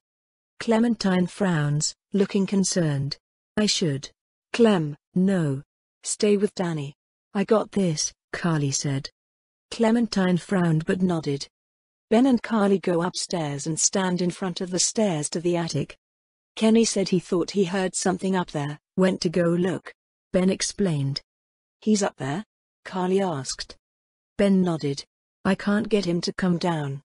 Clementine frowns, looking concerned. I should. Clem, no. Stay with Danny. I got this, Carly said. Clementine frowned but nodded. Ben and Carly go upstairs and stand in front of the stairs to the attic. Kenny said he thought he heard something up there, went to go look. Ben explained. He's up there? Carly asked. Ben nodded. I can't get him to come down.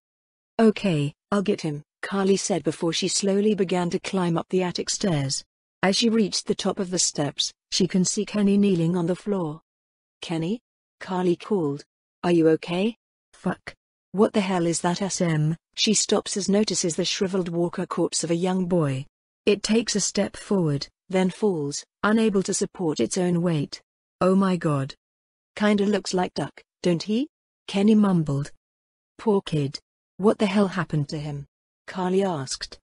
Okay, I'll get him, Carly said before she slowly began to climb up the attic stairs. As she reached the top of the steps, she can see Kenny kneeling on the floor. Kenny? Carly called. Are you okay? Fuck. What the hell is that SM? She stops as notices the shriveled walker corpse of a young boy. It takes a step forward, then falls, unable to support its own weight. Oh my god. Kinda looks like Duck, don't he? Kenny mumbled. Poor kid. What the hell happened to him? Carly asked.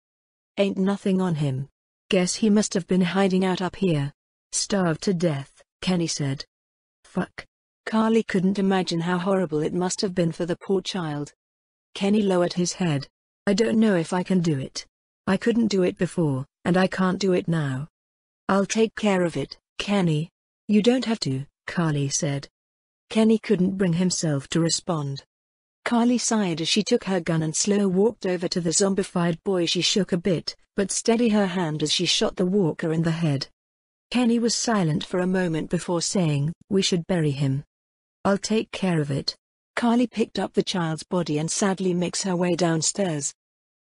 Ain't nothing on him. Guess he must have been hiding out up here. Starved to death, Kenny said. Fuck. Carly couldn't imagine how horrible it must have been for the poor child. Kenny lowered his head. I don't know if I can do it. I couldn't do it before, and I can't do it now. I'll take care of it, Kenny. You don't have to, Carly said. Kenny couldn't bring himself to respond. Carly sighed as she took her gun and slow walked over to the zombified boy. She shook a bit, but steadied her hand as she shot the walker in the head. Kenny was silent for a moment before saying, we should bury him. I'll take care of it. Carly picked up the child's body and sadly makes her way downstairs.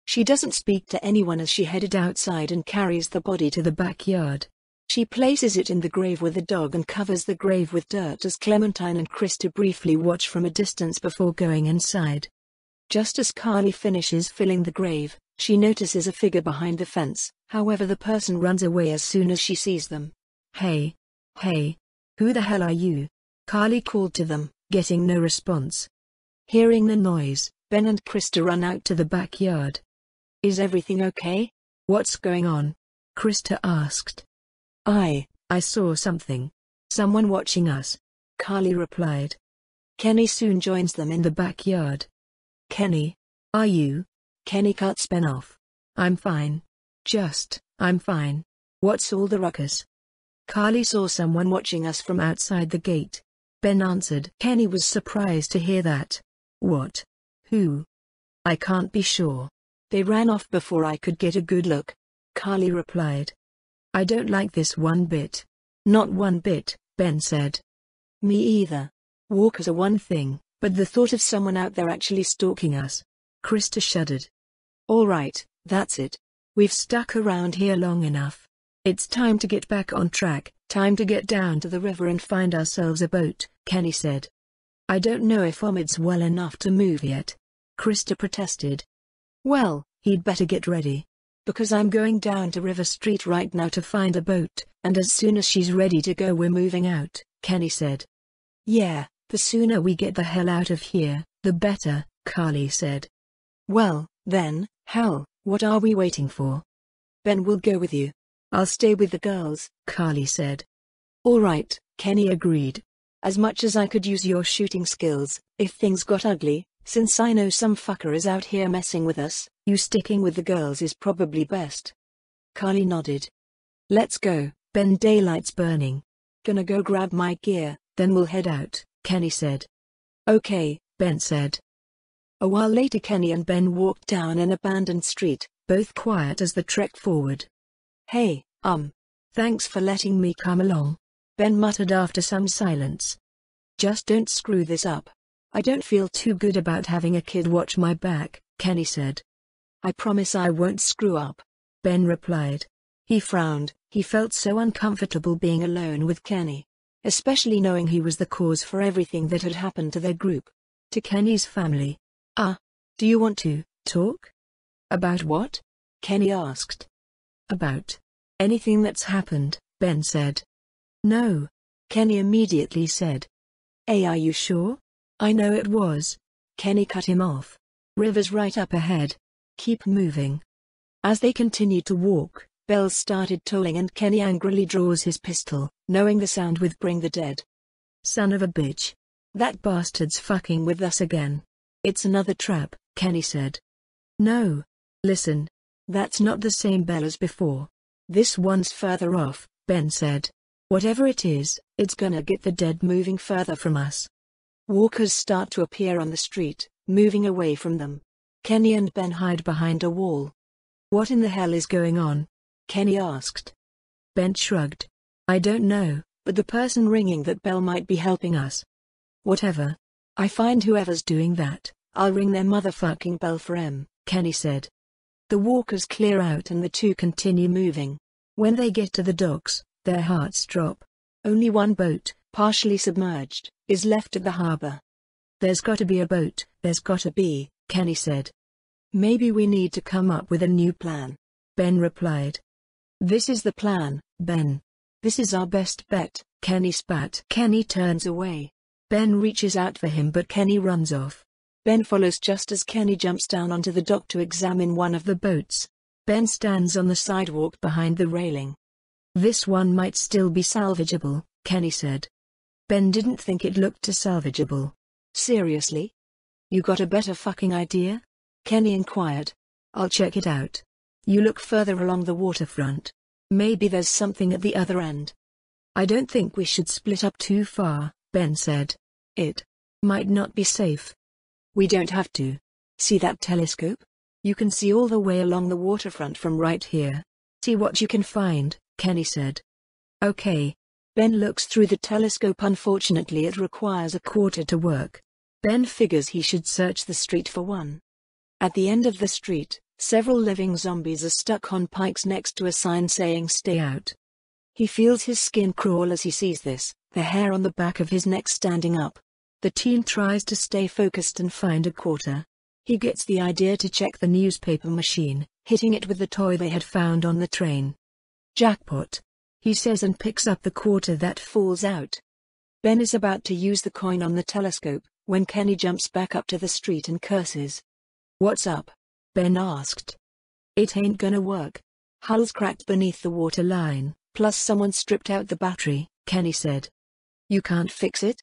She doesn't speak to anyone as she headed outside and carries the body to the backyard. She places it in the grave with the dog and covers the grave with dirt as Clementine and Krista briefly watch from a distance before going inside. Just as Carly finishes filling the grave, she notices a figure behind the fence. However, the person runs away as soon as she sees them. Hey. Hey. Who the hell are you? Carly called to them, getting no response. Hearing the noise, Ben and Krista run out to the backyard. Is everything okay? What's going on? Krista asked. I saw something. Someone watching us. Carly replied. Kenny soon joins them in the backyard. Kenny? Are you? Kenny cuts Ben off. I'm fine. I'm fine. What's all the ruckus? Carly saw someone watching us from outside the gate. Ben answered. Kenny was surprised to hear that. What? Who? I can't be sure. They ran off before I could get a good look. Carly replied. I don't like this one bit. Not one bit, Ben said. Me either. Walkers are one thing, but the thought of someone out there actually stalking us. Krista shuddered. All right, that's it. We've stuck around here long enough. It's time to get back on track, time to get down to the river and find ourselves a boat, Kenny said. I don't know if Omid's well enough to move yet. Krista protested. Well, he'd better get ready. Because I'm going down to River Street right now to find a boat, and as soon as she's ready to go we're moving out, Kenny said. Yeah, the sooner we get the hell out of here, the better, Carly said. Well, then, hell, what are we waiting for? Ben will go with you. I'll stay with the girls, Carly said. All right, Kenny agreed. As much as I could use your shooting skills, if things got ugly, since I know some fucker is out here messing with us, you sticking with the girls is probably best. Carly nodded. Let's go, Ben. Daylight's burning. Gonna go grab my gear, then we'll head out, Kenny said. Okay, Ben said. A while later Kenny and Ben walked down an abandoned street, both quiet as the trek forward. Hey, thanks for letting me come along, Ben muttered after some silence. Just don't screw this up. I don't feel too good about having a kid watch my back, Kenny said. I promise I won't screw up, Ben replied. He frowned. He felt so uncomfortable being alone with Kenny, especially knowing he was the cause for everything that had happened to their group, to Kenny's family. Do you want to talk? About what? Kenny asked. About anything that's happened, Ben said. No, Kenny immediately said. Are you sure? I know it was. Kenny cut him off. River's right up ahead. Keep moving. As they continued to walk, bells started tolling and Kenny angrily draws his pistol, knowing the sound would bring the dead. Son of a bitch. That bastard's fucking with us again. It's another trap, Kenny said. No. Listen. That's not the same bell as before. This one's further off, Ben said. Whatever it is, it's gonna get the dead moving further from us. Walkers start to appear on the street, moving away from them. Kenny and Ben hide behind a wall. What in the hell is going on? Kenny asked. Ben shrugged. I don't know, but the person ringing that bell might be helping us. Whatever. I find whoever's doing that, I'll ring their motherfucking bell for 'em, Kenny said. The walkers clear out and the two continue moving. When they get to the docks, their hearts drop. Only one boat, partially submerged, is left at the harbor. There's gotta be a boat, there's gotta be, Kenny said. Maybe we need to come up with a new plan, Ben replied. This is the plan, Ben. This is our best bet, Kenny spat. Kenny turns away. Ben reaches out for him but Kenny runs off. Ben follows just as Kenny jumps down onto the dock to examine one of the boats. Ben stands on the sidewalk behind the railing. This one might still be salvageable, Kenny said. Ben didn't think it looked too salvageable. Seriously? You got a better fucking idea? Kenny inquired. I'll check it out. You look further along the waterfront. Maybe there's something at the other end. I don't think we should split up too far, Ben said. It might not be safe. We don't have to. See that telescope? You can see all the way along the waterfront from right here. See what you can find, Kenny said. Okay. Ben looks through the telescope. Unfortunately it requires a quarter to work. Ben figures he should search the street for one. At the end of the street, several living zombies are stuck on pikes next to a sign saying "Stay out." He feels his skin crawl as he sees this, the hair on the back of his neck standing up. The teen tries to stay focused and find a quarter. He gets the idea to check the newspaper machine, hitting it with the toy they had found on the train. Jackpot, he says and picks up the quarter that falls out. Ben is about to use the coin on the telescope, when Kenny jumps back up to the street and curses. What's up? Ben asked. It ain't gonna work. Hull's cracked beneath the water line, plus someone stripped out the battery, Kenny said. You can't fix it?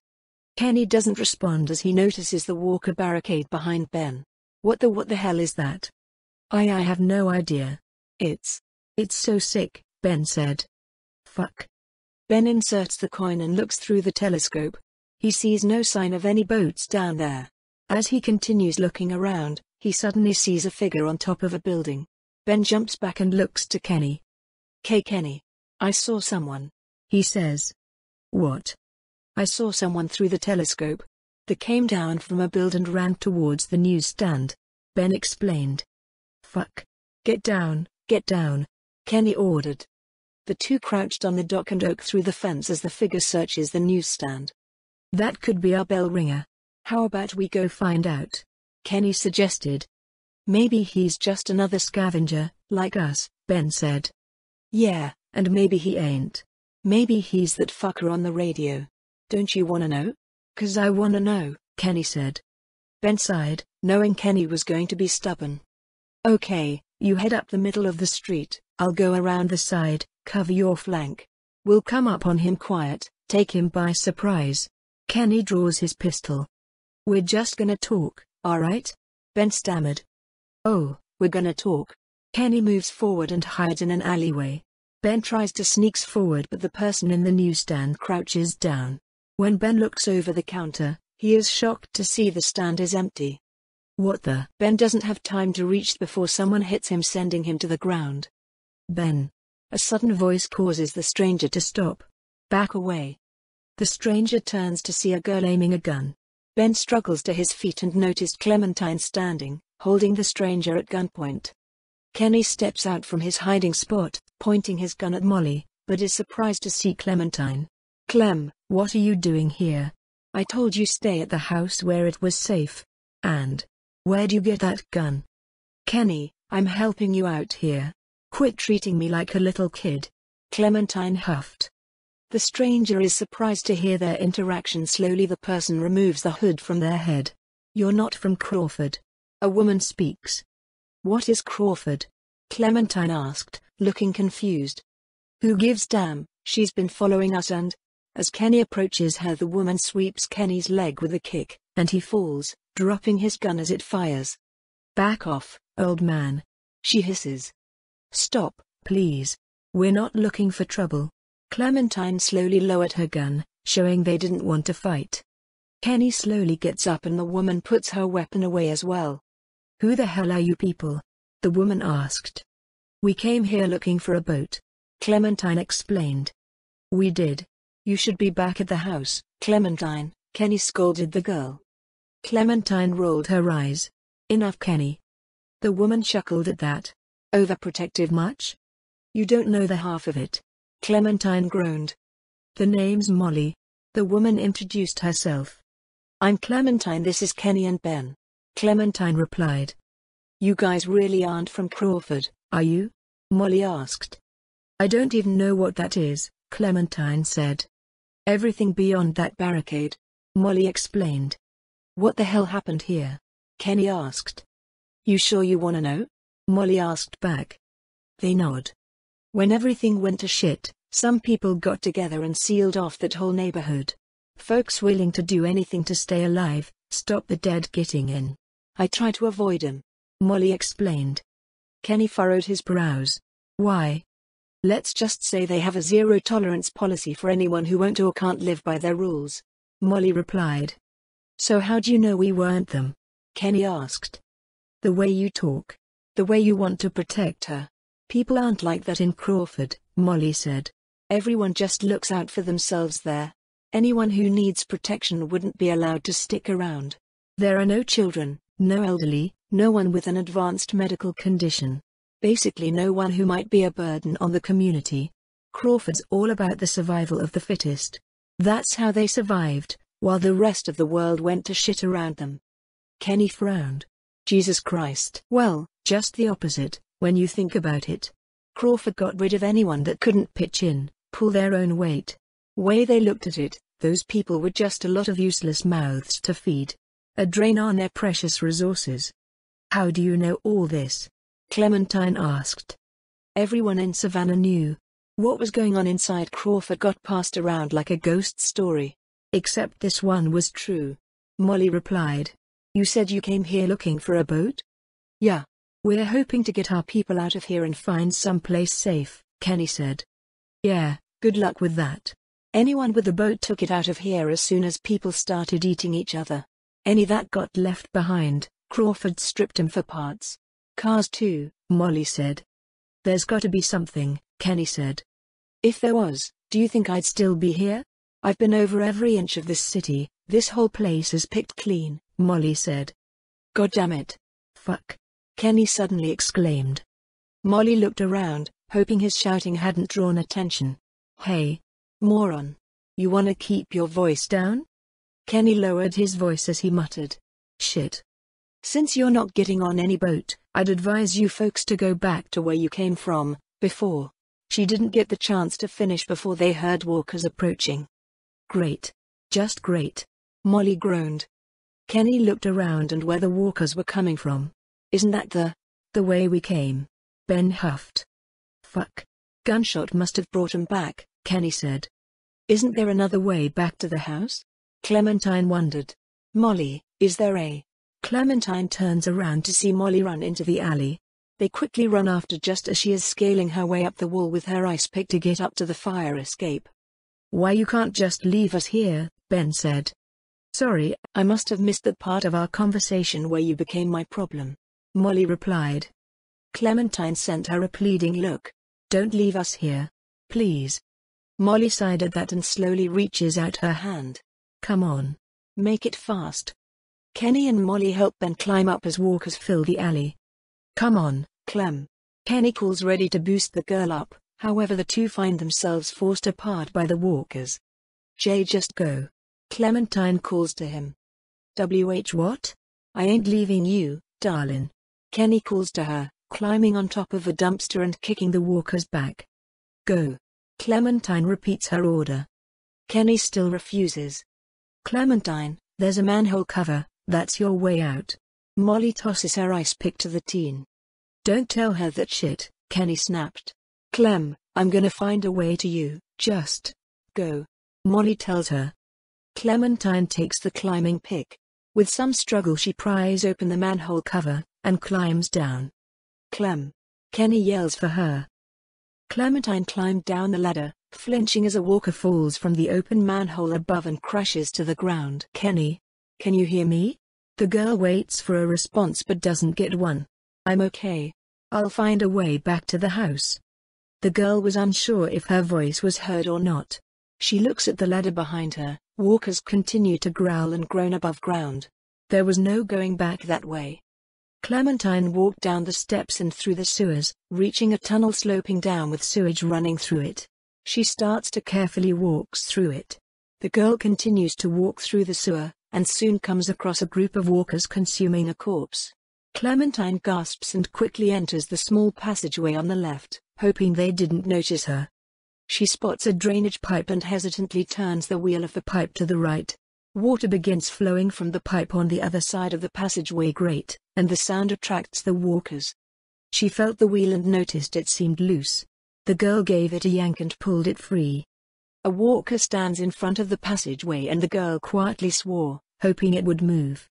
Kenny doesn't respond as he notices the walker barricade behind Ben. What the hell is that? I have no idea. It's so sick, Ben said. Fuck. Ben inserts the coin and looks through the telescope. He sees no sign of any boats down there. As he continues looking around, he suddenly sees a figure on top of a building. Ben jumps back and looks to Kenny. Kenny. I saw someone. He says. What? I saw someone through the telescope. They came down from a building and ran towards the newsstand. Ben explained. Fuck. Get down, Kenny ordered. The two crouched on the dock and look through the fence as the figure searches the newsstand. That could be our bell ringer. How about we go find out? Kenny suggested. Maybe he's just another scavenger, like us, Ben said. Yeah, and maybe he ain't. Maybe he's that fucker on the radio. Don't you wanna know? 'Cause I wanna know, Kenny said. Ben sighed, knowing Kenny was going to be stubborn. Okay, you head up the middle of the street, I'll go around the side, cover your flank. We'll come up on him quiet, take him by surprise. Kenny draws his pistol. We're just gonna talk, alright? Ben stammered. Oh, we're gonna talk. Kenny moves forward and hides in an alleyway. Ben tries to sneak forward but the person in the newsstand crouches down. When Ben looks over the counter, he is shocked to see the stand is empty. What the? Ben doesn't have time to reach before someone hits him, sending him to the ground. Ben. A sudden voice causes the stranger to stop. Back away. The stranger turns to see a girl aiming a gun. Ben struggles to his feet and noticed Clementine standing, holding the stranger at gunpoint. Kenny steps out from his hiding spot, pointing his gun at Molly, but is surprised to see Clementine. Clem, what are you doing here? I told you stay at the house where it was safe. And where'd you get that gun? Kenny, I'm helping you out here. Quit treating me like a little kid. Clementine huffed. The stranger is surprised to hear their interaction. Slowly the person removes the hood from their head. You're not from Crawford. A woman speaks. What is Crawford? Clementine asked, looking confused. Who gives damn, she's been following us and... As Kenny approaches her, the woman sweeps Kenny's leg with a kick, and he falls, dropping his gun as it fires. Back off, old man. She hisses. Stop, please. We're not looking for trouble. Clementine slowly lowered her gun, showing they didn't want to fight. Kenny slowly gets up and the woman puts her weapon away as well. Who the hell are you people? The woman asked. We came here looking for a boat. Clementine explained. We did. You should be back at the house, Clementine, Kenny scolded the girl. Clementine rolled her eyes. Enough, Kenny. The woman chuckled at that. Overprotective much? You don't know the half of it. Clementine groaned. The name's Molly. The woman introduced herself. I'm Clementine, this is Kenny and Ben. Clementine replied. You guys really aren't from Crawford, are you? Molly asked. I don't even know what that is, Clementine said. Everything beyond that barricade, Molly explained. What the hell happened here? Kenny asked. You sure you wanna know? Molly asked back. They nod. When everything went to shit, some people got together and sealed off that whole neighborhood. Folks willing to do anything to stay alive, stop the dead getting in. I tried to avoid them, Molly explained. Kenny furrowed his brows. Why? Let's just say they have a zero-tolerance policy for anyone who won't or can't live by their rules, Molly replied. So how do you know we weren't them? Kenny asked. The way you talk. The way you want to protect her. People aren't like that in Crawford, Molly said. Everyone just looks out for themselves there. Anyone who needs protection wouldn't be allowed to stick around. There are no children, no elderly, no one with an advanced medical condition. Basically no one who might be a burden on the community. Crawford's all about the survival of the fittest. That's how they survived, while the rest of the world went to shit around them. Kenny frowned. Jesus Christ. Well, just the opposite, when you think about it. Crawford got rid of anyone that couldn't pitch in, pull their own weight. Way they looked at it, those people were just a lot of useless mouths to feed. A drain on their precious resources. How do you know all this? Clementine asked. Everyone in Savannah knew. What was going on inside Crawford got passed around like a ghost story. Except this one was true. Molly replied. You said you came here looking for a boat? Yeah. We're hoping to get our people out of here and find someplace safe, Kenny said. Yeah, good luck with that. Anyone with a boat took it out of here as soon as people started eating each other. Any that got left behind, Crawford stripped him for parts. Cars too, Molly said. There's got to be something, Kenny said. If there was, do you think I'd still be here? I've been over every inch of this city, this whole place is picked clean, Molly said. God damn it. Fuck. Kenny suddenly exclaimed. Molly looked around, hoping his shouting hadn't drawn attention. Hey. Moron. You wanna keep your voice down? Kenny lowered his voice as he muttered. Shit. Since you're not getting on any boat, I'd advise you folks to go back to where you came from, before. She didn't get the chance to finish before they heard walkers approaching. Great. Just great. Molly groaned. Kenny looked around and where the walkers were coming from. Isn't that the way we came? Ben huffed. Fuck. Gunshot must have brought him back, Kenny said. Isn't there another way back to the house? Clementine wondered. Molly, is there a? Clementine turns around to see Molly run into the alley. They quickly run after just as she is scaling her way up the wall with her ice pick to get up to the fire escape. Why you can't just leave us here, Ben said. Sorry, I must have missed that part of our conversation where you became my problem, Molly replied. Clementine sent her a pleading look. Don't leave us here. Please. Molly sighed at that and slowly reaches out her hand. Come on. Make it fast. Kenny and Molly help Ben climb up as walkers fill the alley. Come on, Clem. Kenny calls ready to boost the girl up, however the two find themselves forced apart by the walkers. Jay, just go. Clementine calls to him. WH what? I ain't leaving you, darlin'. Kenny calls to her, climbing on top of a dumpster and kicking the walkers back. Go. Clementine repeats her order. Kenny still refuses. Clementine, there's a manhole cover, that's your way out. Molly tosses her ice pick to the teen. Don't tell her that shit, Kenny snapped. Clem, I'm gonna find a way to you, just go. Molly tells her. Clementine takes the climbing pick. With some struggle she pries open the manhole cover, and climbs down. Clem. Kenny yells for her. Clementine climbed down the ladder, flinching as a walker falls from the open manhole above and crashes to the ground. Kenny. Can you hear me? The girl waits for a response but doesn't get one. I'm okay. I'll find a way back to the house. The girl was unsure if her voice was heard or not. She looks at the ladder behind her. Walkers continue to growl and groan above ground. There was no going back that way. Clementine walked down the steps and through the sewers, reaching a tunnel sloping down with sewage running through it. She starts to carefully walks through it. The girl continues to walk through the sewer, and soon comes across a group of walkers consuming a corpse. Clementine gasps and quickly enters the small passageway on the left, hoping they didn't notice her. She spots a drainage pipe and hesitantly turns the wheel of the pipe to the right. Water begins flowing from the pipe on the other side of the passageway grate, and the sound attracts the walkers. She felt the wheel and noticed it seemed loose. The girl gave it a yank and pulled it free. A walker stands in front of the passageway and the girl quietly swore, hoping it would move.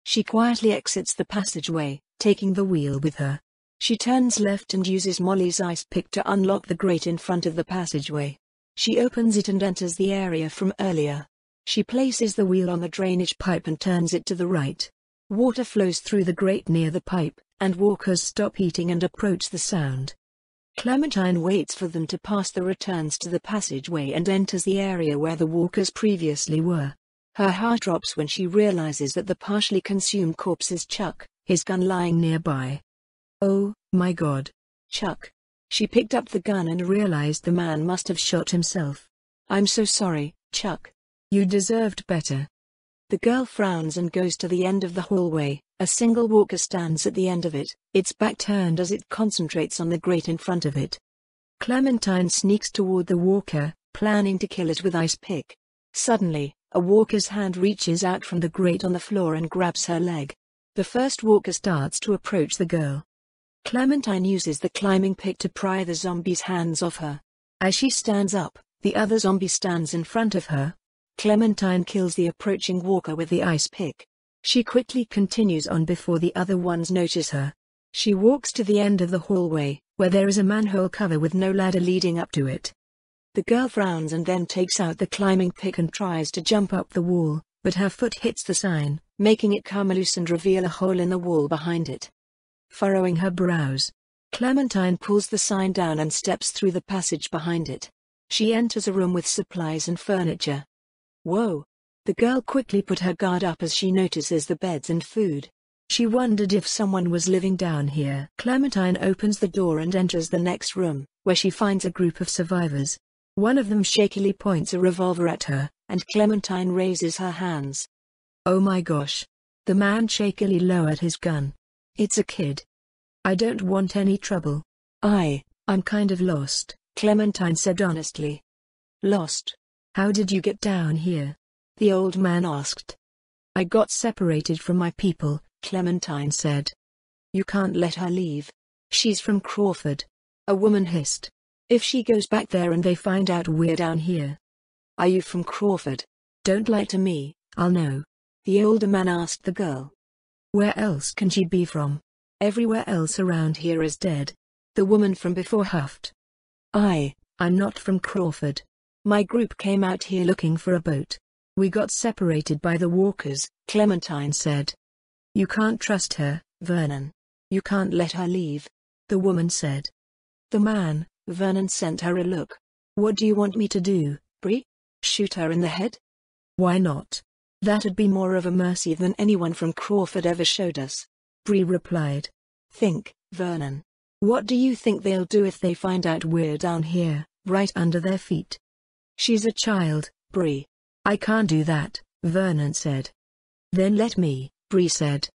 She quietly exits the passageway, taking the wheel with her. She turns left and uses Molly's ice pick to unlock the grate in front of the passageway. She opens it and enters the area from earlier. She places the wheel on the drainage pipe and turns it to the right. Water flows through the grate near the pipe, and walkers stop eating and approach the sound. Clementine waits for them to pass, returns to the passageway and enters the area where the walkers previously were. Her heart drops when she realizes that the partially consumed corpse is Chuck, his gun lying nearby. Oh, my God. Chuck. She picked up the gun and realized the man must have shot himself. I'm so sorry, Chuck. You deserved better. The girl frowns and goes to the end of the hallway. A single walker stands at the end of it, its back turned as it concentrates on the grate in front of it. Clementine sneaks toward the walker, planning to kill it with ice pick. Suddenly, a walker's hand reaches out from the grate on the floor and grabs her leg. The first walker starts to approach the girl. Clementine uses the climbing pick to pry the zombie's hands off her. As she stands up, the other zombie stands in front of her. Clementine kills the approaching walker with the ice pick. She quickly continues on before the other ones notice her. She walks to the end of the hallway, where there is a manhole cover with no ladder leading up to it. The girl frowns and then takes out the climbing pick and tries to jump up the wall, but her foot hits the sign, making it come loose and reveal a hole in the wall behind it. Furrowing her brows, Clementine pulls the sign down and steps through the passage behind it. She enters a room with supplies and furniture. Whoa! The girl quickly put her guard up as she notices the beds and food. She wondered if someone was living down here. Clementine opens the door and enters the next room, where she finds a group of survivors. One of them shakily points a revolver at her, and Clementine raises her hands. Oh my gosh! The man shakily lowered his gun. It's a kid. I don't want any trouble. I'm kind of lost, Clementine said honestly. Lost? How did you get down here? The old man asked. I got separated from my people, Clementine said. You can't let her leave. She's from Crawford. A woman hissed. If she goes back there and they find out we're down here. Are you from Crawford? Don't lie to me, I'll know. The older man asked the girl. Where else can she be from? Everywhere else around here is dead. The woman from before huffed. I'm not from Crawford. My group came out here looking for a boat. We got separated by the walkers, Clementine said. You can't trust her, Vernon. You can't let her leave, the woman said. The man, Vernon, sent her a look. What do you want me to do, Bree? Shoot her in the head? Why not? That'd be more of a mercy than anyone from Crawford ever showed us, Bree replied. Think, Vernon. What do you think they'll do if they find out we're down here, right under their feet? She's a child, Bree. I can't do that, Vernon said. Then let me, Bree said.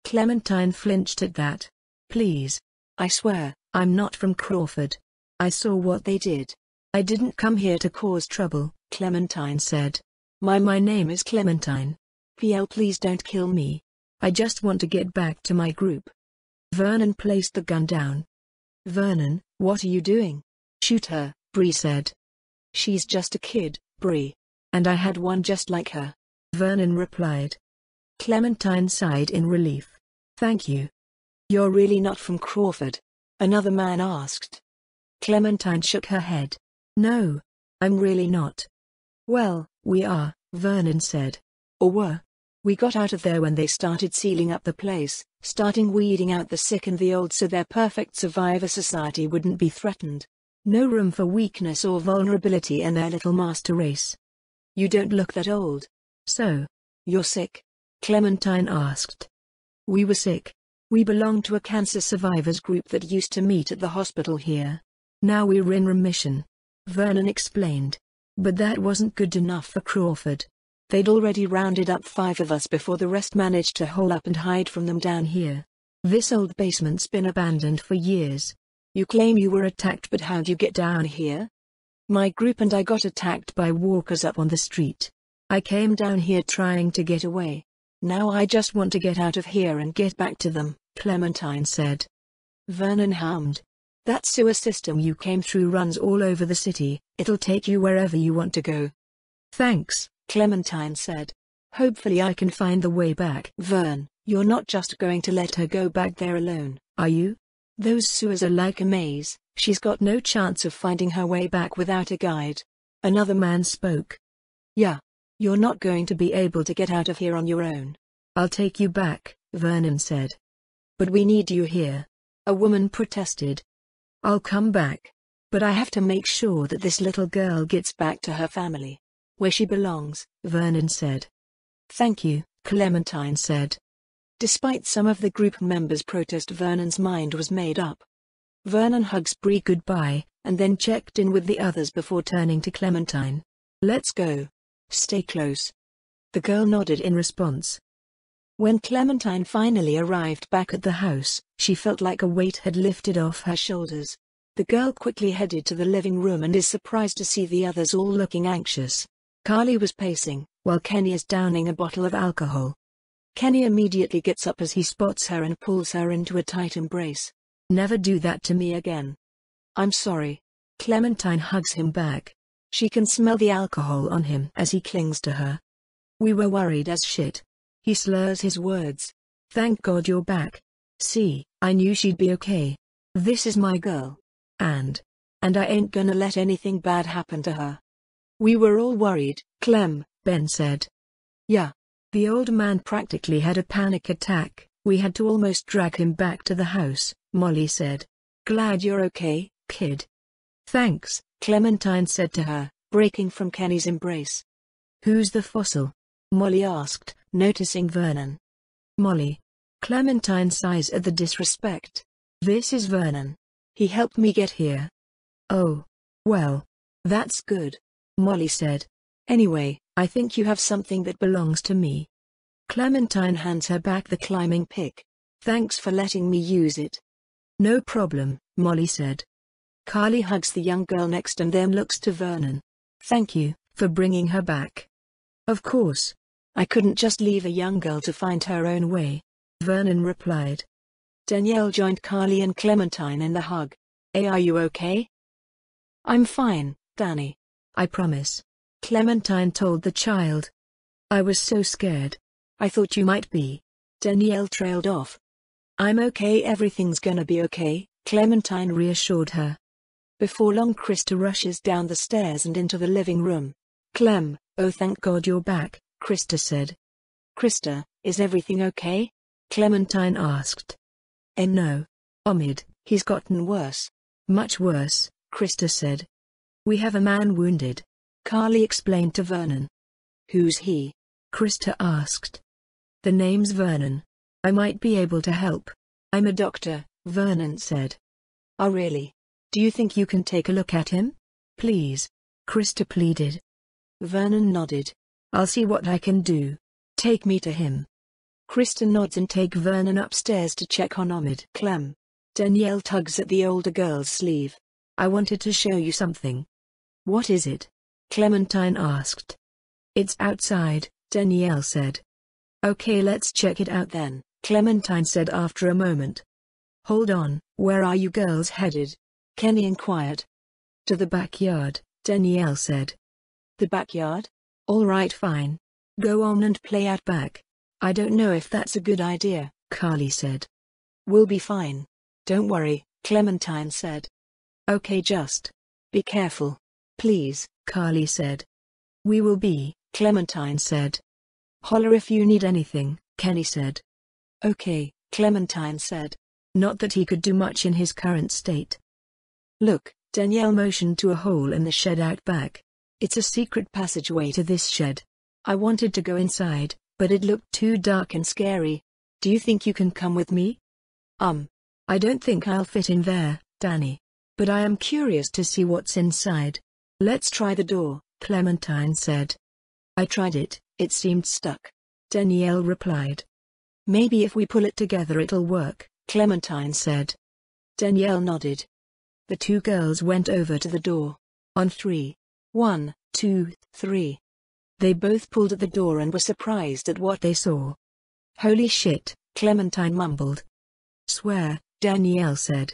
Clementine flinched at that. Please. I swear, I'm not from Crawford. I saw what they did. I didn't come here to cause trouble, Clementine said. My name is Clementine. PL, please don't kill me. I just want to get back to my group. Vernon placed the gun down. Vernon, what are you doing? Shoot her, Bree said. She's just a kid, Bree. And I had one just like her, Vernon replied. Clementine sighed in relief. Thank you. You're really not from Crawford? Another man asked. Clementine shook her head. No, I'm really not. Well, we are, Vernon said. Or were. We got out of there when they started sealing up the place, starting weeding out the sick and the old so their perfect survivor society wouldn't be threatened. No room for weakness or vulnerability in their little master race. You don't look that old. So, you're sick? Clementine asked. We were sick. We belonged to a cancer survivors group that used to meet at the hospital here. Now we're in remission, Vernon explained. But that wasn't good enough for Crawford. They'd already rounded up 5 of us before the rest managed to hole up and hide from them down here. This old basement's been abandoned for years. You claim you were attacked, but how'd you get down here? My group and I got attacked by walkers up on the street. I came down here trying to get away. Now I just want to get out of here and get back to them, Clementine said. Vernon hummed. That sewer system you came through runs all over the city. It'll take you wherever you want to go. Thanks, Clementine said. Hopefully I can find the way back. Vern, you're not just going to let her go back there alone, are you? Those sewers are like a maze. She's got no chance of finding her way back without a guide. Another man spoke. Yeah. You're not going to be able to get out of here on your own. I'll take you back, Vernon said. But we need you here. A woman protested. I'll come back. But I have to make sure that this little girl gets back to her family. Where she belongs, Vernon said. Thank you, Clementine said. Despite some of the group members' protest, Vernon's mind was made up. Vernon hugged Bree goodbye, and then checked in with the others before turning to Clementine. Let's go. Stay close. The girl nodded in response. When Clementine finally arrived back at the house, she felt like a weight had lifted off her shoulders. The girl quickly headed to the living room and is surprised to see the others all looking anxious. Carly was pacing, while Kenny is downing a bottle of alcohol. Kenny immediately gets up as he spots her and pulls her into a tight embrace. Never do that to me again. I'm sorry. Clementine hugs him back. She can smell the alcohol on him as he clings to her. We were worried as shit. He slurs his words. Thank God you're back. See, I knew she'd be okay. This is my girl. And I ain't gonna let anything bad happen to her. We were all worried, Clem, Ben said. Yeah. The old man practically had a panic attack. We had to almost drag him back to the house, Molly said. Glad you're okay, kid. Thanks, Clementine said to her, breaking from Kenny's embrace. Who's the fossil? Molly asked, noticing Vernon. Molly. Clementine sighs at the disrespect. This is Vernon. He helped me get here. Oh. Well. That's good. Molly said. Anyway, I think you have something that belongs to me. Clementine hands her back the climbing pick. Thanks for letting me use it. No problem, Molly said. Carly hugs the young girl next and then looks to Vernon. Thank you, for bringing her back. Of course. I couldn't just leave a young girl to find her own way, Vernon replied. Danielle joined Carly and Clementine in the hug. Hey, are you okay? I'm fine, Danny. I promise. Clementine told the child. I was so scared. I thought you might be. Danielle trailed off. I'm okay, everything's gonna be okay, Clementine reassured her. Before long, Krista rushes down the stairs and into the living room. Clem, oh thank God you're back, Krista said. Krista, is everything okay? Clementine asked. No. Omid, he's gotten worse. Much worse, Krista said. We have a man wounded. Carly explained to Vernon. Who's he? Krista asked. The name's Vernon. I might be able to help. I'm a doctor, Vernon said. Oh really? Do you think you can take a look at him? Please. Krista pleaded. Vernon nodded. I'll see what I can do. Take me to him. Krista nods and take Vernon upstairs to check on Omid. Clem. Danielle tugs at the older girl's sleeve. I wanted to show you something. What is it? Clementine asked. It's outside, Danielle said. Okay, let's check it out then, Clementine said after a moment. Hold on, where are you girls headed? Kenny inquired. To the backyard, Danielle said. The backyard? All right, fine. Go on and play out back. I don't know if that's a good idea, Carly said. We'll be fine. Don't worry, Clementine said. Okay, just be careful. Please, Carly said. We will be, Clementine said. Holler if you need anything, Kenny said. Okay, Clementine said. Not that he could do much in his current state. Look, Danielle motioned to a hole in the shed out back. It's a secret passageway to this shed. I wanted to go inside, but it looked too dark and scary. Do you think you can come with me? I don't think I'll fit in there, Danny. But I am curious to see what's inside. Let's try the door, Clementine said. I tried it, it seemed stuck. Danielle replied. Maybe if we pull it together it'll work, Clementine said. Danielle nodded. The two girls went over to the door. On 3. 1, 2, 3. They both pulled at the door and were surprised at what they saw. Holy shit, Clementine mumbled. Swear, Danielle said.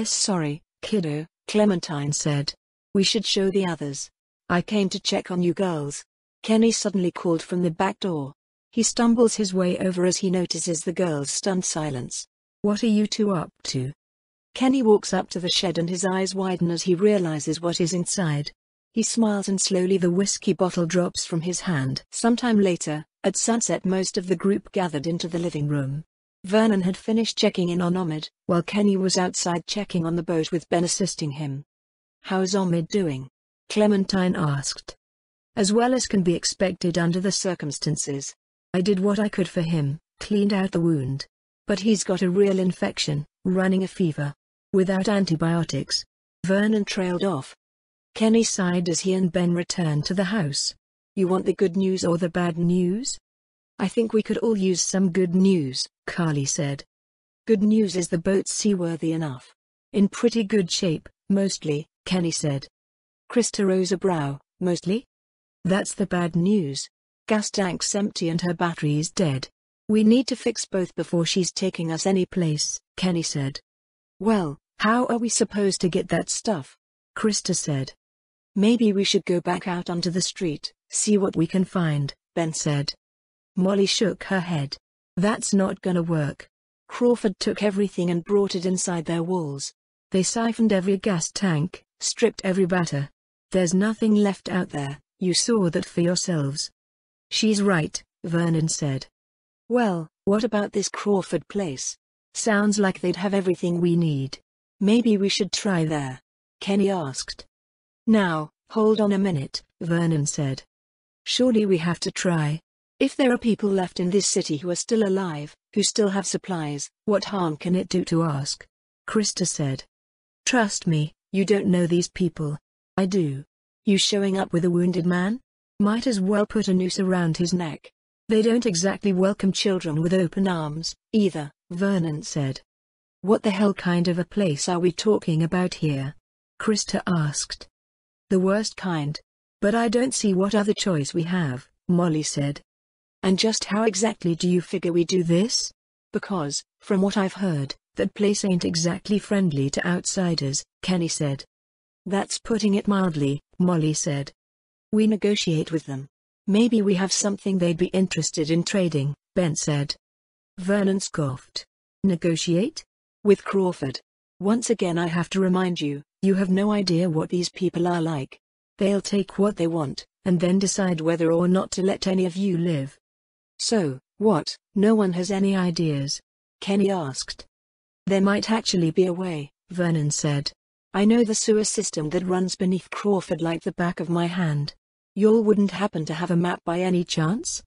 Sorry, kiddo, Clementine said. We should show the others. I came to check on you girls. Kenny suddenly called from the back door. He stumbles his way over as he notices the girls' stunned silence. What are you two up to? Kenny walks up to the shed and his eyes widen as he realizes what is inside. He smiles and slowly the whiskey bottle drops from his hand. Sometime later, at sunset most of the group gathered into the living room. Vernon had finished checking in on Omid, while Kenny was outside checking on the boat with Ben assisting him. How's Omid doing? Clementine asked. As well as can be expected under the circumstances. I did what I could for him, cleaned out the wound. But he's got a real infection, running a fever. Without antibiotics. Vernon trailed off. Kenny sighed as he and Ben returned to the house. You want the good news or the bad news? I think we could all use some good news, Carly said. Good news is the boat's seaworthy enough. In pretty good shape, mostly, Kenny said. Krista rose a brow. Mostly? That's the bad news. Gas tank's empty and her battery's dead. We need to fix both before she's taking us any place, Kenny said. Well, how are we supposed to get that stuff? Krista said. Maybe we should go back out onto the street, see what we can find, Ben said. Molly shook her head. That's not gonna work. Crawford took everything and brought it inside their walls. They siphoned every gas tank, stripped every batter. There's nothing left out there, you saw that for yourselves. She's right, Vernon said. Well, what about this Crawford place? Sounds like they'd have everything we need. Maybe we should try there. Kenny asked. Now, hold on a minute, Vernon said. Surely we have to try. If there are people left in this city who are still alive, who still have supplies, what harm can it do to ask? Krista said. Trust me, you don't know these people. I do. You showing up with a wounded man? Might as well put a noose around his neck. They don't exactly welcome children with open arms, either, Vernon said. What the hell kind of a place are we talking about here? Krista asked. The worst kind. But I don't see what other choice we have, Molly said. And just how exactly do you figure we do this? Because, from what I've heard, that place ain't exactly friendly to outsiders, Kenny said. That's putting it mildly, Molly said. We negotiate with them. Maybe we have something they'd be interested in trading, Ben said. Vernon scoffed. Negotiate? With Crawford. Once again I have to remind you, you have no idea what these people are like. They'll take what they want, and then decide whether or not to let any of you live. So, what, no one has any ideas? Kenny asked. There might actually be a way, Vernon said. I know the sewer system that runs beneath Crawford like the back of my hand. Y'all wouldn't happen to have a map by any chance?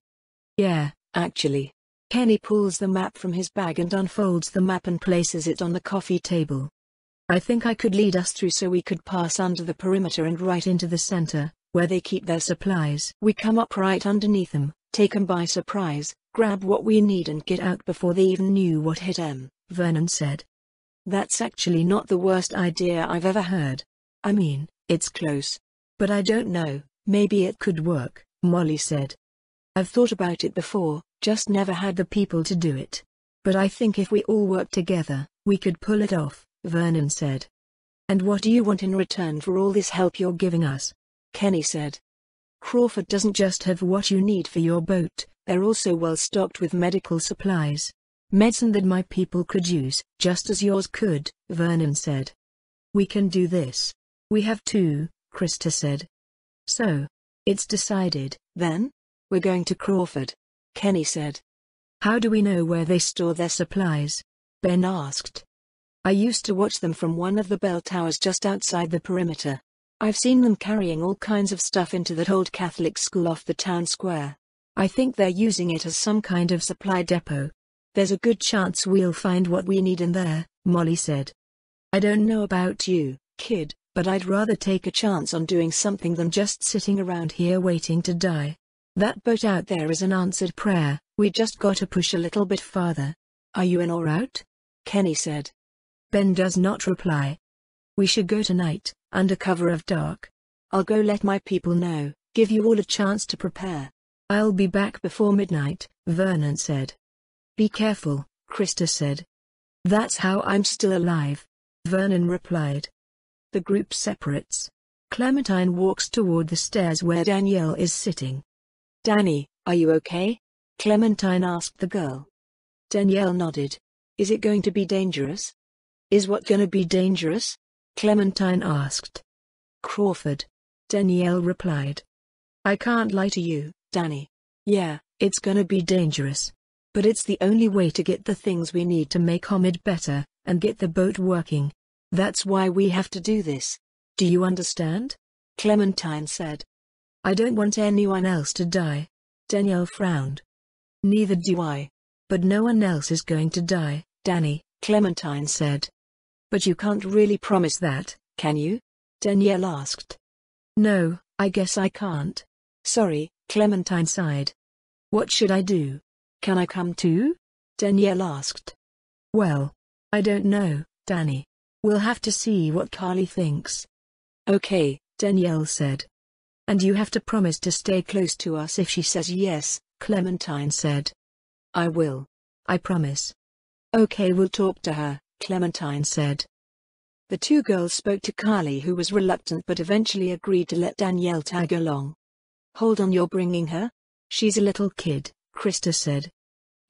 Yeah, actually. Kenny pulls the map from his bag and unfolds the map and places it on the coffee table. I think I could lead us through so we could pass under the perimeter and right into the center, where they keep their supplies. We come up right underneath them, take 'em by surprise, grab what we need and get out before they even knew what hit 'em, Vernon said. That's actually not the worst idea I've ever heard. I mean, it's close. But I don't know, maybe it could work, Molly said. I've thought about it before, just never had the people to do it. But I think if we all work together, we could pull it off, Vernon said. And what do you want in return for all this help you're giving us? Kenny said. Crawford doesn't just have what you need for your boat, they're also well stocked with medical supplies. Medicine that my people could use, just as yours could, Vernon said. We can do this. We have to, Krista said. So, it's decided, then? We're going to Crawford, Kenny said. How do we know where they store their supplies? Ben asked. I used to watch them from one of the bell towers just outside the perimeter. I've seen them carrying all kinds of stuff into that old Catholic school off the town square. I think they're using it as some kind of supply depot. There's a good chance we'll find what we need in there, Molly said. I don't know about you, kid, but I'd rather take a chance on doing something than just sitting around here waiting to die. That boat out there is an answered prayer, we just gotta push a little bit farther. Are you in or out? Kenny said. Ben does not reply. We should go tonight, under cover of dark. I'll go let my people know, give you all a chance to prepare. I'll be back before midnight, Vernon said. Be careful, Krista said. That's how I'm still alive, Vernon replied. The group separates. Clementine walks toward the stairs where Danielle is sitting. Danny, are you okay? Clementine asked the girl. Danielle nodded. Is it going to be dangerous? Is what gonna be dangerous? Clementine asked. Crawford. Danielle replied. I can't lie to you, Danny. Yeah, it's gonna be dangerous. But it's the only way to get the things we need to make Homid better, and get the boat working. That's why we have to do this. Do you understand? Clementine said. I don't want anyone else to die. Danielle frowned. Neither do I. But no one else is going to die, Danny, Clementine said. But you can't really promise that, can you? Danielle asked. No, I guess I can't. Sorry, Clementine sighed. What should I do? Can I come too? Danielle asked. Well, I don't know, Danny. We'll have to see what Carly thinks. Okay, Danielle said. And you have to promise to stay close to us if she says yes, Clementine said. I will. I promise. Okay, we'll talk to her, Clementine said. The two girls spoke to Carly, who was reluctant but eventually agreed to let Danielle tag along. Hold on, you're bringing her? She's a little kid, Krista said.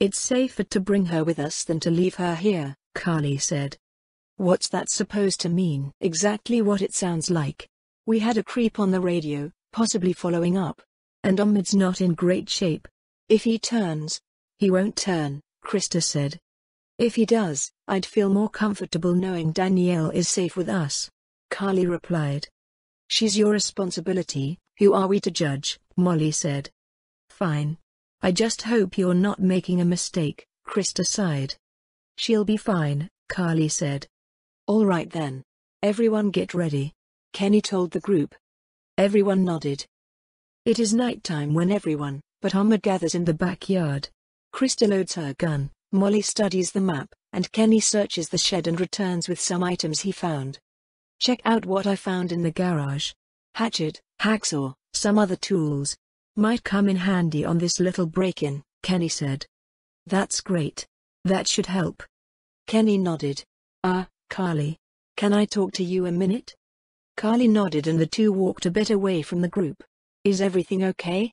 It's safer to bring her with us than to leave her here, Carly said. What's that supposed to mean? Exactly what it sounds like. We had a creep on the radio, possibly following up. And Omid's not in great shape. If he turns. He won't turn, Krista said. If he does, I'd feel more comfortable knowing Danielle is safe with us. Carly replied. She's your responsibility, who are we to judge, Molly said. Fine. I just hope you're not making a mistake, Krista sighed. She'll be fine, Carly said. All right then. Everyone get ready, Kenny told the group. Everyone nodded. It is nighttime when everyone, but Omid gathers in the backyard. Krista loads her gun, Molly studies the map, and Kenny searches the shed and returns with some items he found. Check out what I found in the garage. Hatchet, hacksaw, some other tools. Might come in handy on this little break-in, Kenny said. That's great. That should help. Kenny nodded. Carly. Can I talk to you a minute? Carly nodded and the two walked a bit away from the group. Is everything okay?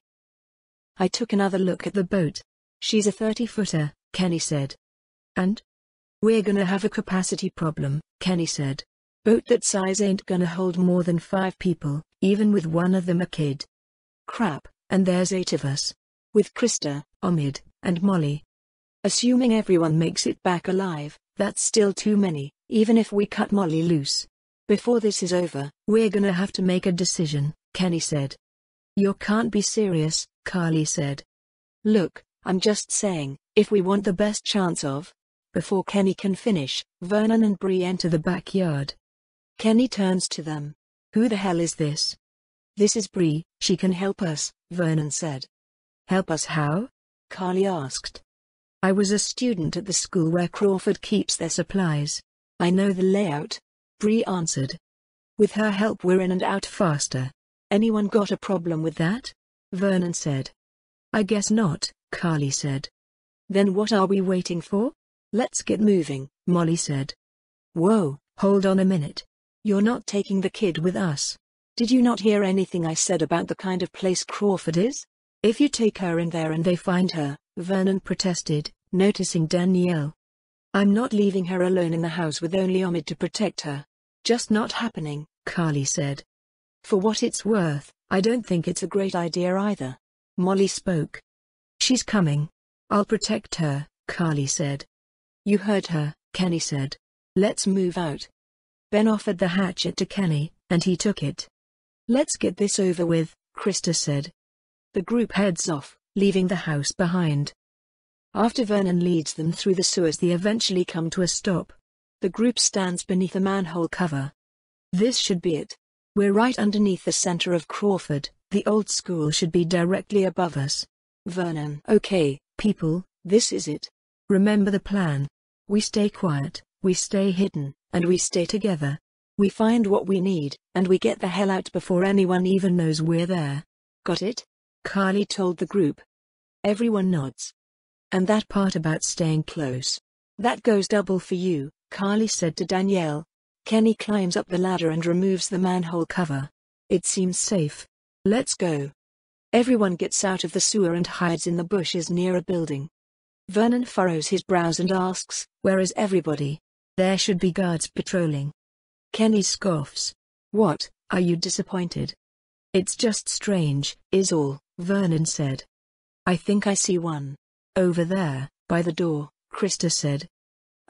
I took another look at the boat. She's a 30-footer, Kenny said. And? We're gonna have a capacity problem, Kenny said. Boat that size ain't gonna hold more than 5 people, even with one of them a kid. Crap, and there's 8 of us. With Krista, Omid, and Molly. Assuming everyone makes it back alive, that's still too many, even if we cut Molly loose. Before this is over, we're gonna have to make a decision, Kenny said. You can't be serious, Carly said. Look, I'm just saying, if we want the best chance of... Before Kenny can finish, Vernon and Bree enter the backyard. Kenny turns to them. Who the hell is this? This is Bree, she can help us, Vernon said. Help us how? Carly asked. I was a student at the school where Crawford keeps their supplies. I know the layout, Bree answered. With her help we're in and out faster. Anyone got a problem with that? Vernon said. I guess not, Carly said. Then what are we waiting for? Let's get moving, Molly said. Whoa, hold on a minute. You're not taking the kid with us. Did you not hear anything I said about the kind of place Crawford is? If you take her in there and they find her, Vernon protested, noticing Danielle. I'm not leaving her alone in the house with only Omid to protect her. Just not happening, Carly said. For what it's worth, I don't think it's a great idea either. Molly spoke. She's coming. I'll protect her, Carly said. You heard her, Kenny said. Let's move out. Ben offered the hatchet to Kenny, and he took it. Let's get this over with, Krista said. The group heads off, leaving the house behind. After Vernon leads them through the sewers, they eventually come to a stop. The group stands beneath a manhole cover. This should be it. We're right underneath the center of Crawford. The old school should be directly above us. Vernon. Okay, people, this is it. Remember the plan. We stay quiet, we stay hidden, and we stay together. We find what we need, and we get the hell out before anyone even knows we're there. Got it? Carly told the group. Everyone nods. And that part about staying close. That goes double for you, Carly said to Danielle. Kenny climbs up the ladder and removes the manhole cover. It seems safe. Let's go. Everyone gets out of the sewer and hides in the bushes near a building. Vernon furrows his brows and asks, where is everybody? There should be guards patrolling. Kenny scoffs. What, are you disappointed? It's just strange, is all, Vernon said. I think I see one. Over there, by the door, Krista said.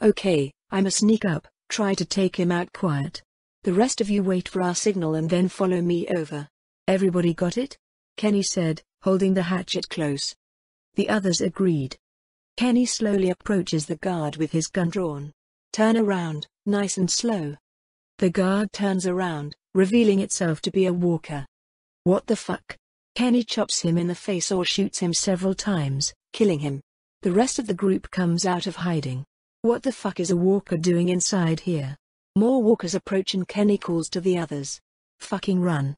Okay, I'ma sneak up, try to take him out quiet. The rest of you wait for our signal and then follow me over. Everybody got it? Kenny said, holding the hatchet close. The others agreed. Kenny slowly approaches the guard with his gun drawn. Turn around, nice and slow. The guard turns around, revealing itself to be a walker. What the fuck? Kenny chops him in the face or shoots him several times, killing him. The rest of the group comes out of hiding. What the fuck is a walker doing inside here? More walkers approach and Kenny calls to the others. Fucking run.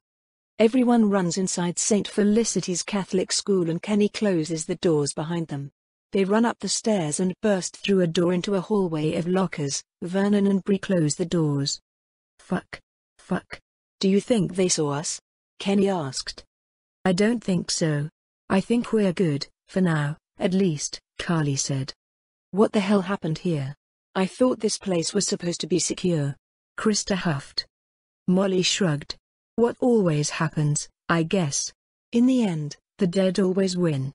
Everyone runs inside St. Felicity's Catholic school and Kenny closes the doors behind them. They run up the stairs and burst through a door into a hallway of lockers. Vernon and Bree close the doors. Fuck. Fuck. Do you think they saw us? Kenny asked. I don't think so. I think we're good, for now, at least, Carly said. What the hell happened here? I thought this place was supposed to be secure. Krista huffed. Molly shrugged. What always happens, I guess. In the end, the dead always win.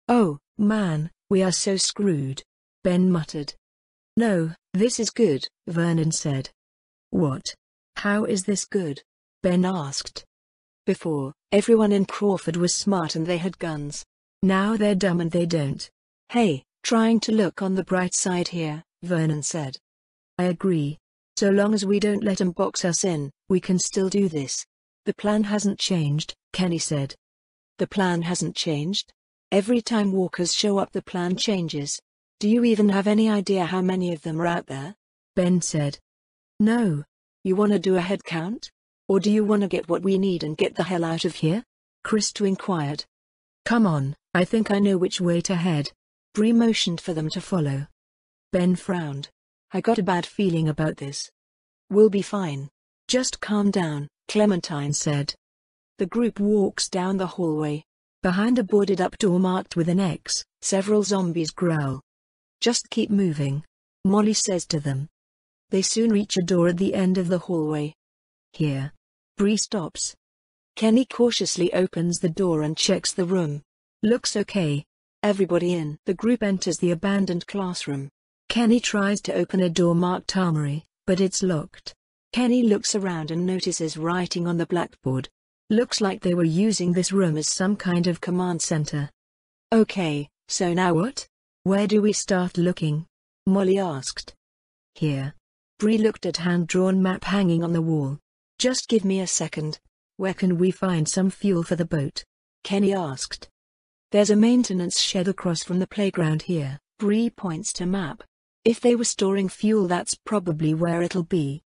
Oh, man, we are so screwed. Ben muttered. No, this is good, Vernon said. What? How is this good? Ben asked. Before, everyone in Crawford was smart and they had guns. Now they're dumb and they don't. Hey, trying to look on the bright side here, Vernon said. I agree. So long as we don't let 'em box us in, we can still do this. The plan hasn't changed, Kenny said. The plan hasn't changed? Every time walkers show up the plan changes. Do you even have any idea how many of them are out there? Ben said. No. You wanna do a head count? Or do you wanna get what we need and get the hell out of here? Krista inquired. Come on, I think I know which way to head. Bree motioned for them to follow. Ben frowned. I got a bad feeling about this. We'll be fine. Just calm down, Clementine said. The group walks down the hallway. Behind a boarded-up door marked with an X, several zombies growl. Just keep moving, Molly says to them. They soon reach a door at the end of the hallway. Here. Bree stops. Kenny cautiously opens the door and checks the room. Looks okay. Everybody in. The group enters the abandoned classroom. Kenny tries to open a door marked Armory, but it's locked. Kenny looks around and notices writing on the blackboard. Looks like they were using this room as some kind of command center. Okay, so now what? Where do we start looking? Molly asked. Here. Bree looked at hand-drawn map hanging on the wall. Just give me a second. Where can we find some fuel for the boat? Kenny asked. There's a maintenance shed across from the playground here. Bree points to map. If they were storing fuel, that's probably where it'll be.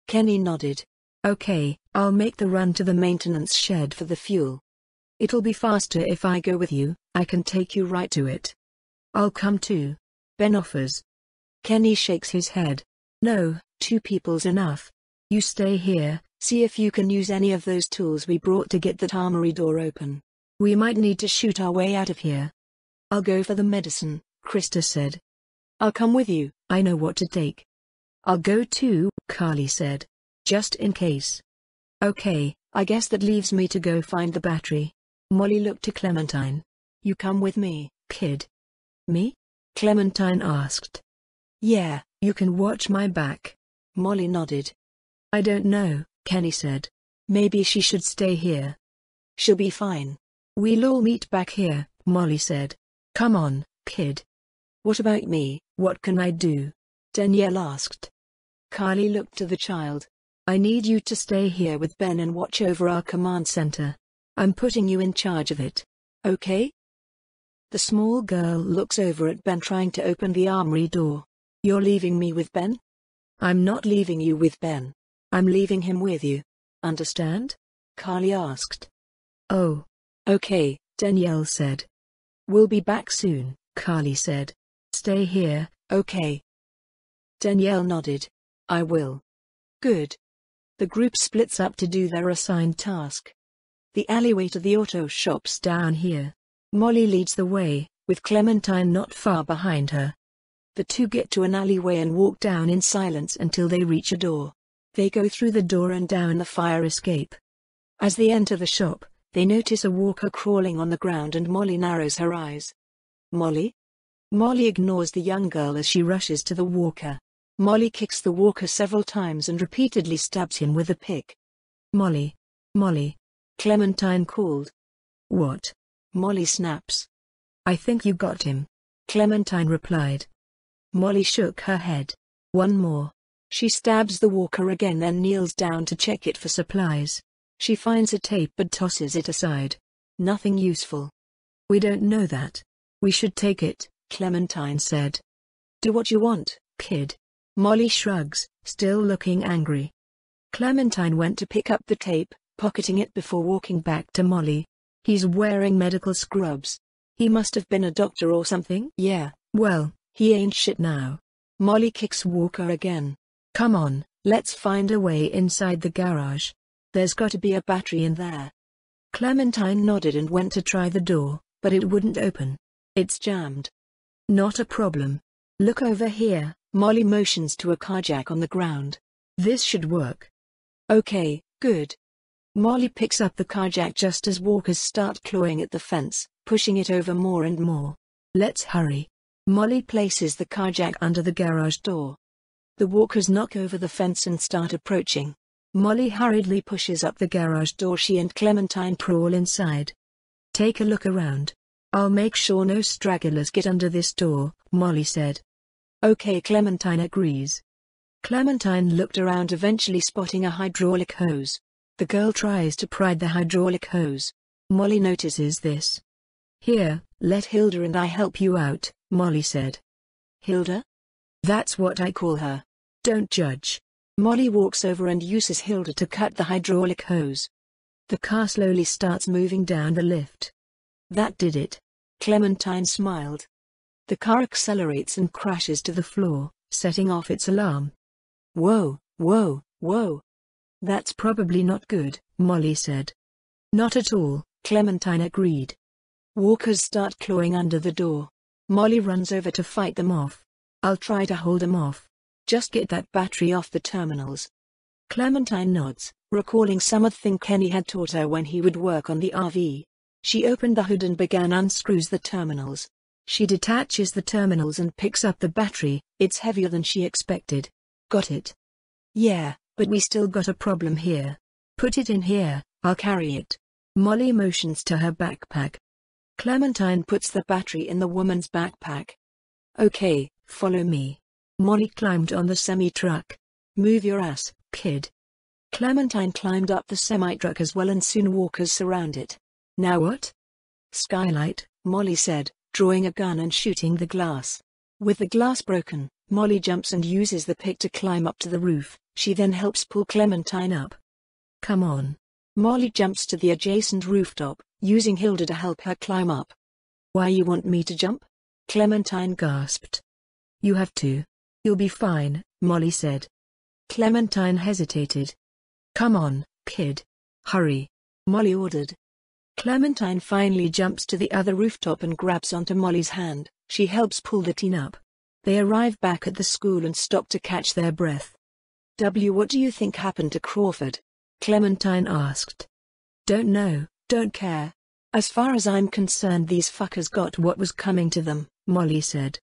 Kenny nodded. Okay, I'll make the run to the maintenance shed for the fuel. It'll be faster if I go with you. I can take you right to it. I'll come too. Ben offers. Kenny shakes his head. No, 2 people's enough. You stay here, see if you can use any of those tools we brought to get that armory door open. We might need to shoot our way out of here. I'll go for the medicine, Krista said. I'll come with you, I know what to take. I'll go too, Carly said. Just in case. Okay, I guess that leaves me to go find the battery. Molly looked to Clementine. You come with me, kid. Me? Clementine asked. Yeah, you can watch my back. Molly nodded. I don't know, Kenny said. Maybe she should stay here. She'll be fine. We'll all meet back here, Molly said. Come on, kid. What about me, what can I do? Danielle asked. Carly looked to the child. I need you to stay here with Ben and watch over our command center. I'm putting you in charge of it. Okay? The small girl looks over at Ben trying to open the armory door. You're leaving me with Ben? I'm not leaving you with Ben. I'm leaving him with you. Understand? Carly asked. Oh. Okay, Danielle said. We'll be back soon, Carly said. Stay here, okay? Danielle nodded. I will. Good. The group splits up to do their assigned task. The alleyway to the auto shop's down here. Molly leads the way, with Clementine not far behind her. The two get to an alleyway and walk down in silence until they reach a door. They go through the door and down the fire escape. As they enter the shop, they notice a walker crawling on the ground and Molly narrows her eyes. Molly? Molly ignores the young girl as she rushes to the walker. Molly kicks the walker several times and repeatedly stabs him with a pick. Molly. Molly. Clementine called. What? Molly snaps. I think you got him. Clementine replied. Molly shook her head. One more. She stabs the walker again, then kneels down to check it for supplies. She finds a tape but tosses it aside. Nothing useful. We don't know that. We should take it, Clementine said. Do what you want, kid. Molly shrugs, still looking angry. Clementine went to pick up the tape, pocketing it before walking back to Molly. He's wearing medical scrubs. He must have been a doctor or something. Yeah, well, he ain't shit now. Molly kicks Walker again. Come on, let's find a way inside the garage. There's got to be a battery in there. Clementine nodded and went to try the door, but it wouldn't open. It's jammed. Not a problem. Look over here. Molly motions to a car jack on the ground. This should work. Okay, good. Molly picks up the car jack just as walkers start clawing at the fence, pushing it over more and more. Let's hurry. Molly places the car jack under the garage door. The walkers knock over the fence and start approaching. Molly hurriedly pushes up the garage door. She and Clementine crawl inside. Take a look around. I'll make sure no stragglers get under this door, Molly said. Okay, Clementine agrees. Clementine looked around, eventually spotting a hydraulic hose. The girl tries to pry the hydraulic hose. Molly notices this. Here, let Hilda and I help you out, Molly said. Hilda? That's what I call her. Don't judge. Molly walks over and uses Hilda to cut the hydraulic hose. The car slowly starts moving down the lift. That did it. Clementine smiled. The car accelerates and crashes to the floor, setting off its alarm. Whoa, whoa, whoa. That's probably not good, Molly said. Not at all, Clementine agreed. Walkers start clawing under the door. Molly runs over to fight them off. I'll try to hold them off. Just get that battery off the terminals. Clementine nods, recalling something Kenny had taught her when he would work on the RV. She opened the hood and began unscrews the terminals. She detaches the terminals and picks up the battery. It's heavier than she expected. Got it? Yeah, but we still got a problem here. Put it in here, I'll carry it. Molly motions to her backpack. Clementine puts the battery in the woman's backpack. Okay, follow me. Molly climbed on the semi-truck. Move your ass, kid. Clementine climbed up the semi-truck as well, and soon walkers surround it. Now what? Skylight, Molly said, drawing a gun and shooting the glass. With the glass broken, Molly jumps and uses the pick to climb up to the roof. She then helps pull Clementine up. Come on. Molly jumps to the adjacent rooftop, using Hilda to help her climb up. Why you want me to jump? Clementine gasped. You have to. You'll be fine, Molly said. Clementine hesitated. Come on, kid. Hurry. Molly ordered. Clementine finally jumps to the other rooftop and grabs onto Molly's hand. She helps pull the teen up. They arrive back at the school and stop to catch their breath. What do you think happened to Crawford? Clementine asked. Don't know, don't care. As far as I'm concerned, these fuckers got what was coming to them, Molly said.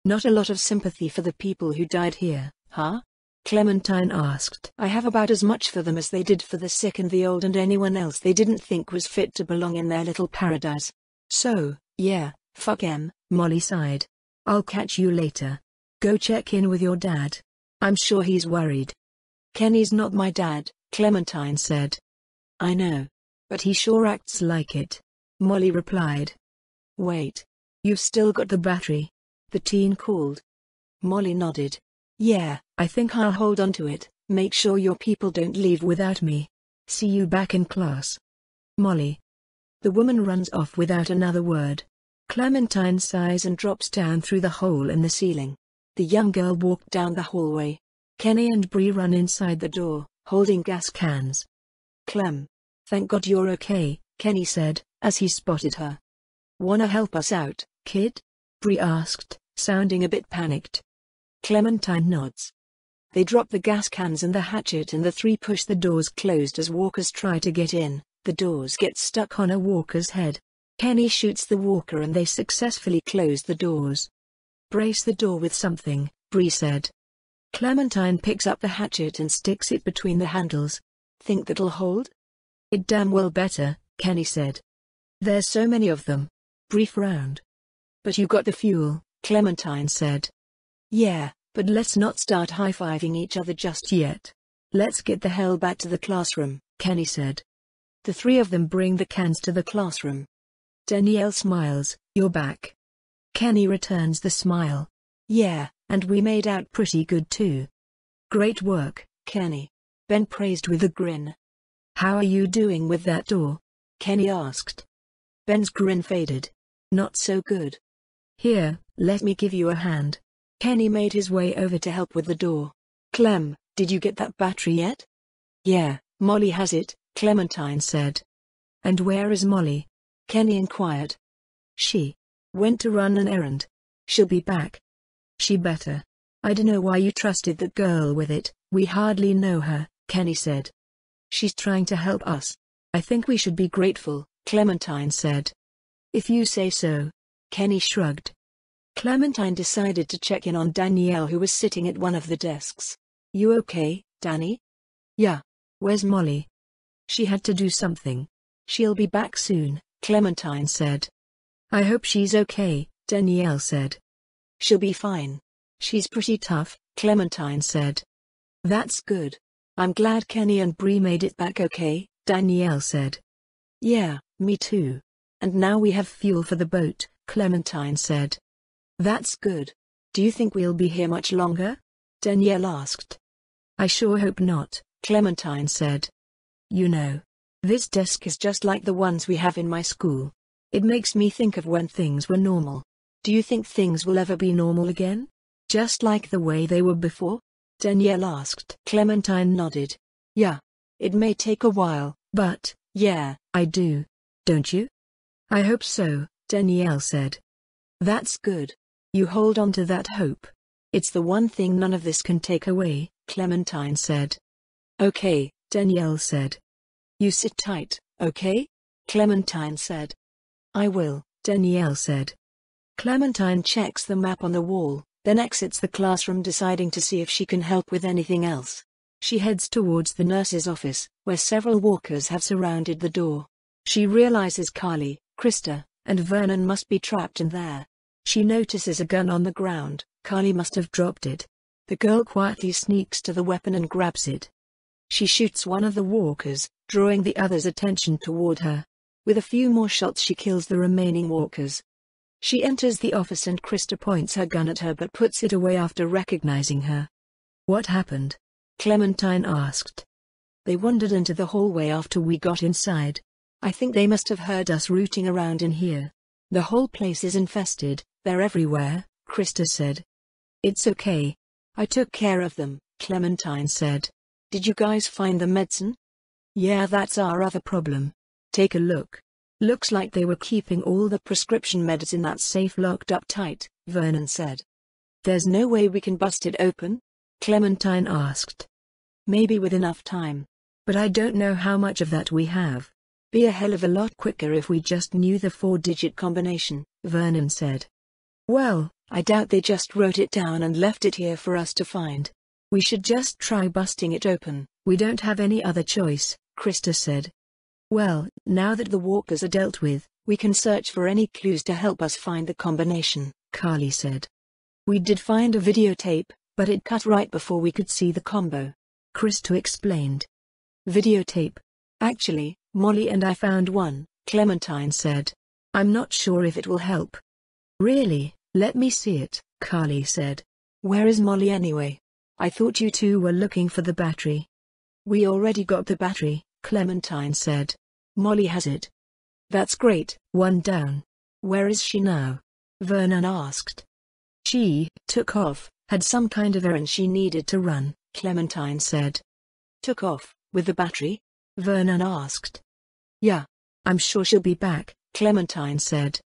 Not a lot of sympathy for the people who died here, huh? Clementine asked. I have about as much for them as they did for the sick and the old and anyone else they didn't think was fit to belong in their little paradise. So, Yeah, fuck 'em, Molly sighed. I'll catch you later. Go check in with your dad. I'm sure he's worried. Kenny's not my dad, Clementine said. I know. But he sure acts like it, Molly replied. Wait. You've still got the battery? The teen called. Molly nodded. Yeah, I think I'll hold on to it. Make sure your people don't leave without me. See you back in class. Molly. The woman runs off without another word. Clementine sighs and drops down through the hole in the ceiling. The young girl walked down the hallway. Kenny and Bree run inside the door, holding gas cans. Clem. Thank God you're okay, Kenny said, as he spotted her. Wanna help us out, kid? Bree asked, sounding a bit panicked. Clementine nods. They drop the gas cans and the hatchet and the three push the doors closed as walkers try to get in. The doors get stuck on a walker's head. Kenny shoots the walker and they successfully close the doors. Brace the door with something, Bree said. Clementine picks up the hatchet and sticks it between the handles. Think that'll hold? It damn well better, Kenny said. There's so many of them. Bree frowned. But you got the fuel, Clementine said. Yeah, but let's not start high-fiving each other just yet. Let's get the hell back to the classroom, Kenny said. The three of them bring the cans to the classroom. Danielle smiles. You're back. Kenny returns the smile. Yeah, and we made out pretty good too. Great work, Kenny. Ben praised with a grin. How are you doing with that door? Kenny asked. Ben's grin faded. Not so good. Here, let me give you a hand. Kenny made his way over to help with the door. Clem, did you get that battery yet? Yeah, Molly has it, Clementine said. And where is Molly? Kenny inquired. She went to run an errand. She'll be back. She better. I dunno why you trusted that girl with it, we hardly know her, Kenny said. She's trying to help us. I think we should be grateful, Clementine said. If you say so. Kenny shrugged. Clementine decided to check in on Danielle, who was sitting at one of the desks. You okay, Danny? Yeah. Where's Molly? She had to do something. She'll be back soon, Clementine said. I hope she's okay, Danielle said. She'll be fine. She's pretty tough, Clementine said. That's good. I'm glad Kenny and Bree made it back okay, Danielle said. Yeah, me too. And now we have fuel for the boat, Clementine said. That's good. Do you think we'll be here much longer? Danielle asked. I sure hope not, Clementine said. You know, this desk is just like the ones we have in my school. It makes me think of when things were normal. Do you think things will ever be normal again? Just like the way they were before? Danielle asked. Clementine nodded. Yeah. It may take a while, but, yeah, I do. Don't you? I hope so, Danielle said. That's good. You hold on to that hope. It's the one thing none of this can take away, Clementine said. Okay, Danielle said. You sit tight, okay? Clementine said. I will, Danielle said. Clementine checks the map on the wall, then exits the classroom, deciding to see if she can help with anything else. She heads towards the nurse's office, where several walkers have surrounded the door. She realizes Carly, Krista, and Vernon must be trapped in there. She notices a gun on the ground. Carly must have dropped it. The girl quietly sneaks to the weapon and grabs it. She shoots one of the walkers, drawing the others' attention toward her. With a few more shots she kills the remaining walkers. She enters the office and Krista points her gun at her but puts it away after recognizing her. What happened? Clementine asked. They wandered into the hallway after we got inside. I think they must have heard us rooting around in here. The whole place is infested, they're everywhere, Krista said. It's okay. I took care of them, Clementine said. Did you guys find the medicine? Yeah, that's our other problem. Take a look. Looks like they were keeping all the prescription meds in that safe locked up tight, Vernon said. There's no way we can bust it open? Clementine asked. Maybe with enough time. But I don't know how much of that we have. Be a hell of a lot quicker if we just knew the 4-digit combination, Vernon said. Well, I doubt they just wrote it down and left it here for us to find. We should just try busting it open. We don't have any other choice, Krista said. Well, now that the walkers are dealt with, We can search for any clues to help us find the combination, Carly said. We did find a videotape, but it cut right before we could see the combo. Krista explained. Videotape? Actually, Molly and I found one, Clementine said. I'm not sure if it will help. Really? Let me see it, Carly said. Where is Molly anyway? I thought you two were looking for the battery. We already got the battery, Clementine said. Molly has it. That's great. One down. Where is she now? Vernon asked. She took off, had some kind of errand she needed to run, Clementine said. Took off, with the battery? Vernon asked. Yeah. I'm sure she'll be back, Clementine said.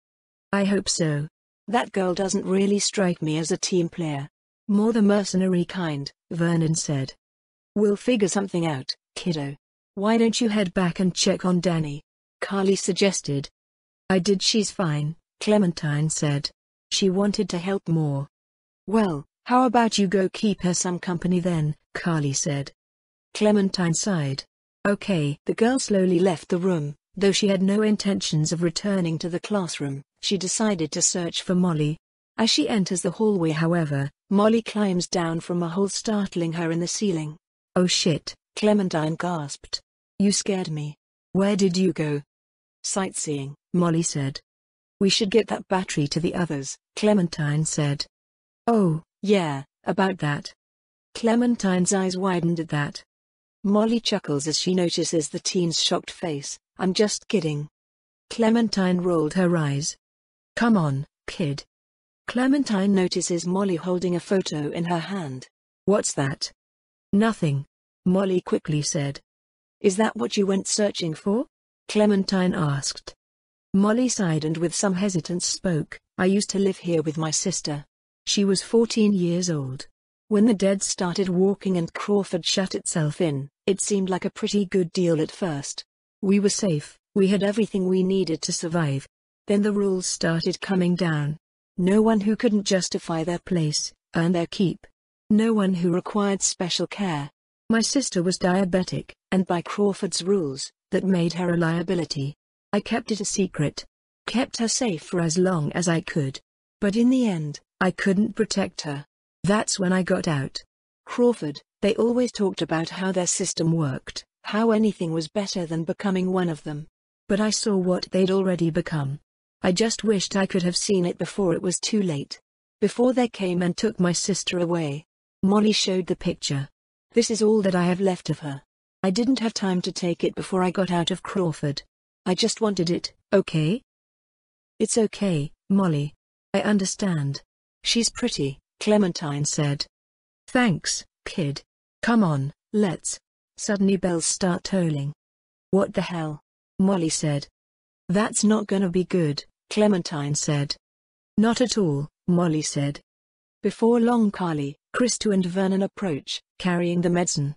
I hope so. That girl doesn't really strike me as a team player. More the mercenary kind, Vernon said. We'll figure something out, kiddo. Why don't you head back and check on Danny? Carly suggested. I did. She's fine, Clementine said. She wanted to help more. Well, how about you go keep her some company then, Carly said. Clementine sighed. Okay. The girl slowly left the room. Though she had no intentions of returning to the classroom, she decided to search for Molly. As she enters the hallway, however, Molly climbs down from a hole, startling her in the ceiling. Oh shit, Clementine gasped. You scared me. Where did you go? Sightseeing, Molly said. We should get that battery to the others, Clementine said. Oh, yeah, about that. Clementine's eyes widened at that. Molly chuckles as she notices the teen's shocked face. I'm just kidding. Clementine rolled her eyes. Come on, kid. Clementine notices Molly holding a photo in her hand. What's that? Nothing, Molly quickly said. Is that what you went searching for? Clementine asked. Molly sighed and with some hesitance spoke. I used to live here with my sister. She was 14 years old. When the dead started walking and Crawford shut itself in, it seemed like a pretty good deal at first. We were safe, we had everything we needed to survive. Then the rules started coming down. No one who couldn't justify their place, earn their keep. No one who required special care. My sister was diabetic, and by Crawford's rules, that made her a liability. I kept it a secret. Kept her safe for as long as I could. But in the end, I couldn't protect her. That's when I got out. Crawford, they always talked about how their system worked, how anything was better than becoming one of them. But I saw what they'd already become. I just wished I could have seen it before it was too late. Before they came and took my sister away. Molly showed the picture. This is all that I have left of her. I didn't have time to take it before I got out of Crawford. I just wanted it, okay? It's okay, Molly. I understand. She's pretty, Clementine said. Thanks, kid. Come on, let's. Suddenly bells start tolling. What the hell? Molly said. That's not gonna be good, Clementine said. Not at all, Molly said. Before long Carly, Krista and Vernon approach, carrying the medicine.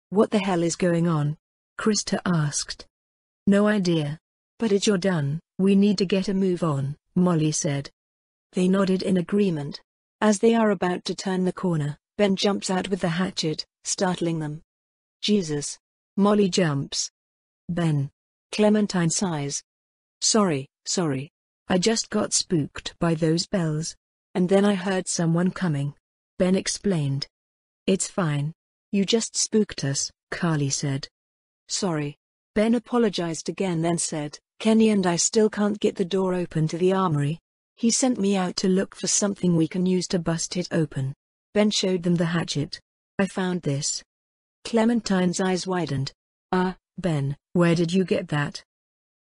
What the hell is going on? Krista asked. No idea. But it's you're done, we need to get a move on, Molly said. They nodded in agreement. As they are about to turn the corner, Ben jumps out with the hatchet, startling them. Jesus. Molly jumps. Ben. Clementine sighs. Sorry. I just got spooked by those bells. And then I heard someone coming. Ben explained. It's fine. You just spooked us, Carly said. Sorry. Ben apologized again then said, Kenny and I still can't get the door open to the armory. He sent me out to look for something we can use to bust it open. Ben showed them the hatchet. I found this. Clementine's eyes widened. Ben, where did you get that?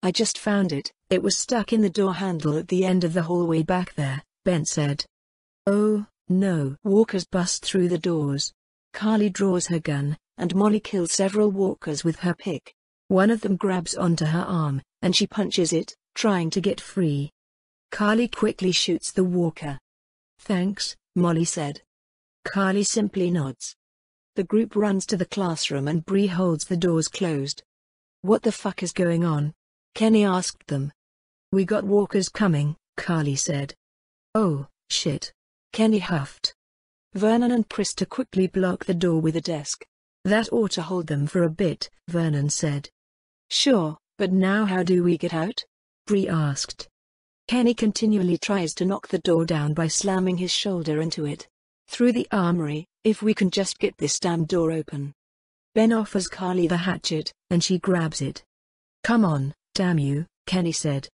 I just found it. It was stuck in the door handle at the end of the hallway back there, Ben said. Oh, no. Walkers bust through the doors. Carly draws her gun, and Molly kills several walkers with her pick. One of them grabs onto her arm, and she punches it, trying to get free. Carly quickly shoots the walker. Thanks, Molly said. Carly simply nods. The group runs to the classroom and Bree holds the doors closed. What the fuck is going on? Kenny asked them. We got walkers coming, Carly said. Oh, shit. Kenny huffed. Vernon and Krista quickly block the door with a desk. That ought to hold them for a bit, Vernon said. Sure, but now how do we get out? Bree asked. Kenny continually tries to knock the door down by slamming his shoulder into it. Through the armory, if we can just get this damn door open. Ben offers Carly the hatchet, and she grabs it. Come on, damn you, Kenny said.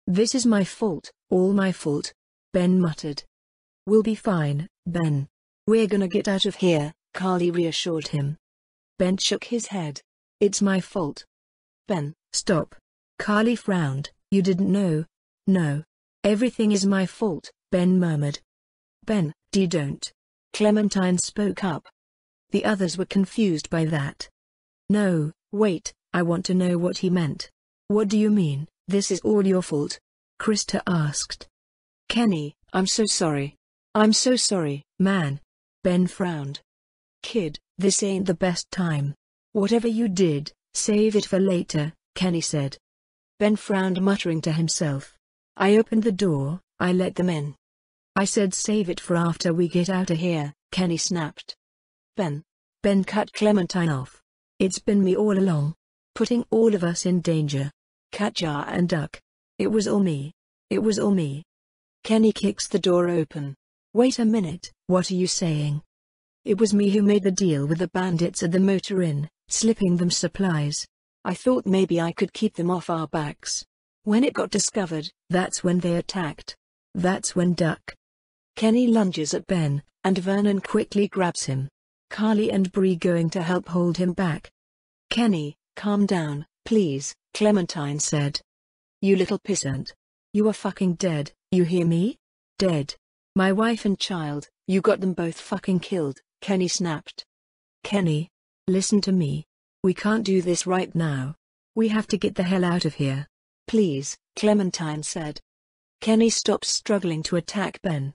This is my fault, all my fault, Ben muttered. We'll be fine, Ben. We're gonna get out of here, Carly reassured him. Ben shook his head. It's my fault. Ben, stop. Carly frowned. You didn't know? No. Everything is my fault, Ben murmured. Ben, don't. Clementine spoke up. The others were confused by that. No, wait, I want to know what he meant. What do you mean, this is all your fault? Krista asked. Kenny, I'm so sorry. I'm so sorry, man. Ben frowned. Kid, this ain't the best time. Whatever you did, save it for later, Kenny said. Ben frowned, muttering to himself. I opened the door, I let them in. I said save it for after we get out of here, Kenny snapped. Ben cut Clementine off. It's been me all along. Putting all of us in danger. Katja and Duck. It was all me. It was all me. Kenny kicks the door open. Wait a minute, what are you saying? It was me who made the deal with the bandits at the motor inn, slipping them supplies. I thought maybe I could keep them off our backs. When it got discovered, that's when they attacked. That's when Duck. Kenny lunges at Ben, and Vernon quickly grabs him. Carly and Bree going to help hold him back. Kenny, calm down, please, Clementine said. You little pissant. You are fucking dead, you hear me? Dead. My wife and child, you got them both fucking killed, Kenny snapped. Kenny, listen to me. We can't do this right now. We have to get the hell out of here. Please, Clementine said. Kenny stops struggling to attack Ben.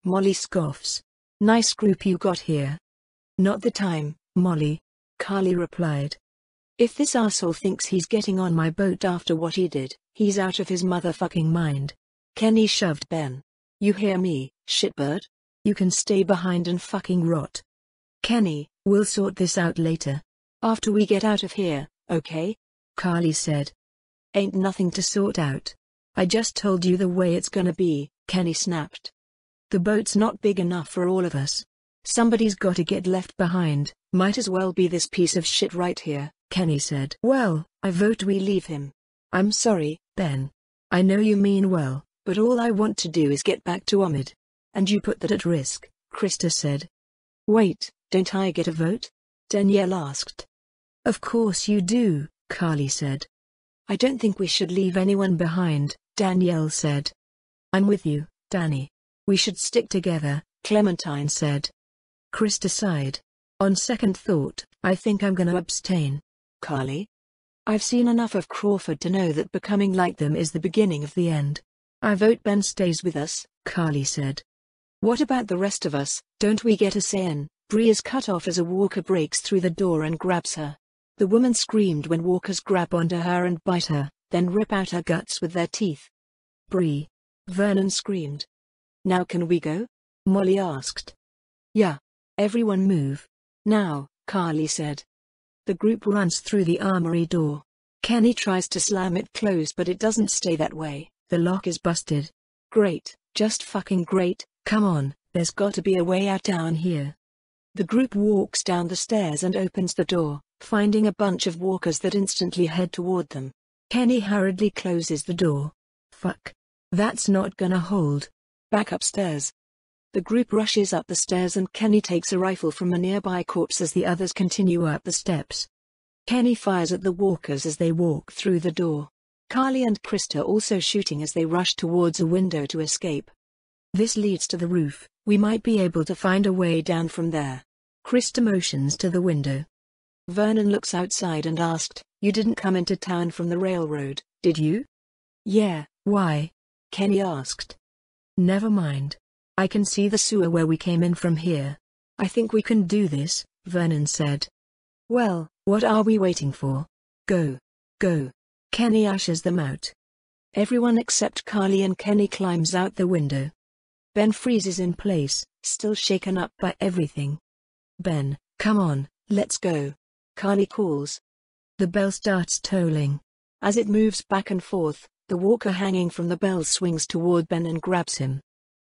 Molly scoffs. Nice group you got here. Not the time, Molly. Carly replied. If this asshole thinks he's getting on my boat after what he did, he's out of his motherfucking mind. Kenny shoved Ben. You hear me, shitbird? You can stay behind and fucking rot. Kenny, we'll sort this out later. After we get out of here, okay? Carly said. Ain't nothing to sort out. I just told you the way it's gonna be, Kenny snapped. The boat's not big enough for all of us. Somebody's gotta get left behind, might as well be this piece of shit right here, Kenny said. Well, I vote we leave him. I'm sorry, Ben. I know you mean well, but all I want to do is get back to Ahmed. And you put that at risk, Krista said. Wait, don't I get a vote? Danielle asked. Of course you do, Carly said. I don't think we should leave anyone behind, Danielle said. I'm with you, Danny. We should stick together, Clementine said. Krista sighed. On second thought, I think I'm gonna abstain. Carly? I've seen enough of Crawford to know that becoming like them is the beginning of the end. I vote Ben stays with us, Carly said. What about the rest of us, don't we get a say in? Bree is cut off as a walker breaks through the door and grabs her. The woman screamed when walkers grab onto her and bite her, then rip out her guts with their teeth. Bree. Vernon screamed. Now can we go? Molly asked. Yeah. Everyone move. Now, Carly said. The group runs through the armory door. Kenny tries to slam it closed but it doesn't stay that way, the lock is busted. Great, just fucking great, come on, there's gotta be a way out down here. The group walks down the stairs and opens the door, finding a bunch of walkers that instantly head toward them. Kenny hurriedly closes the door. Fuck. That's not gonna hold. Back upstairs. The group rushes up the stairs and Kenny takes a rifle from a nearby corpse as the others continue up the steps. Kenny fires at the walkers as they walk through the door. Carly and Krista also shooting as they rush towards a window to escape. This leads to the roof, we might be able to find a way down from there. Krista motions to the window. Vernon looks outside and asked, You didn't come into town from the railroad, did you? Yeah, why? Kenny asked. Never mind. I can see the sewer where we came in from here. I think we can do this, Vernon said. Well, what are we waiting for? Go. Go. Kenny ushers them out. Everyone except Carly and Kenny climbs out the window. Ben freezes in place, still shaken up by everything. Ben, come on, let's go. Carly calls. The bell starts tolling. As it moves back and forth, The walker hanging from the bell swings toward Ben and grabs him.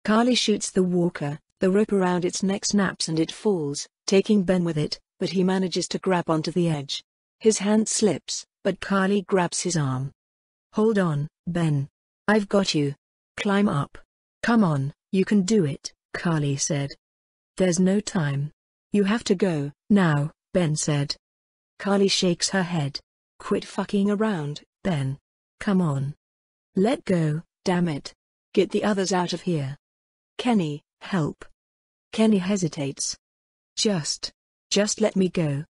Carly shoots the walker, the rope around its neck snaps and it falls, taking Ben with it, but he manages to grab onto the edge. His hand slips, but Carly grabs his arm. "Hold on, Ben. I've got you. Climb up. Come on, you can do it," Carly said. "There's no time. You have to go, now," Ben said. Carly shakes her head. "Quit fucking around, Ben. Come on. Let go, damn it. Get the others out of here. Kenny, help." Kenny hesitates. Just let me go."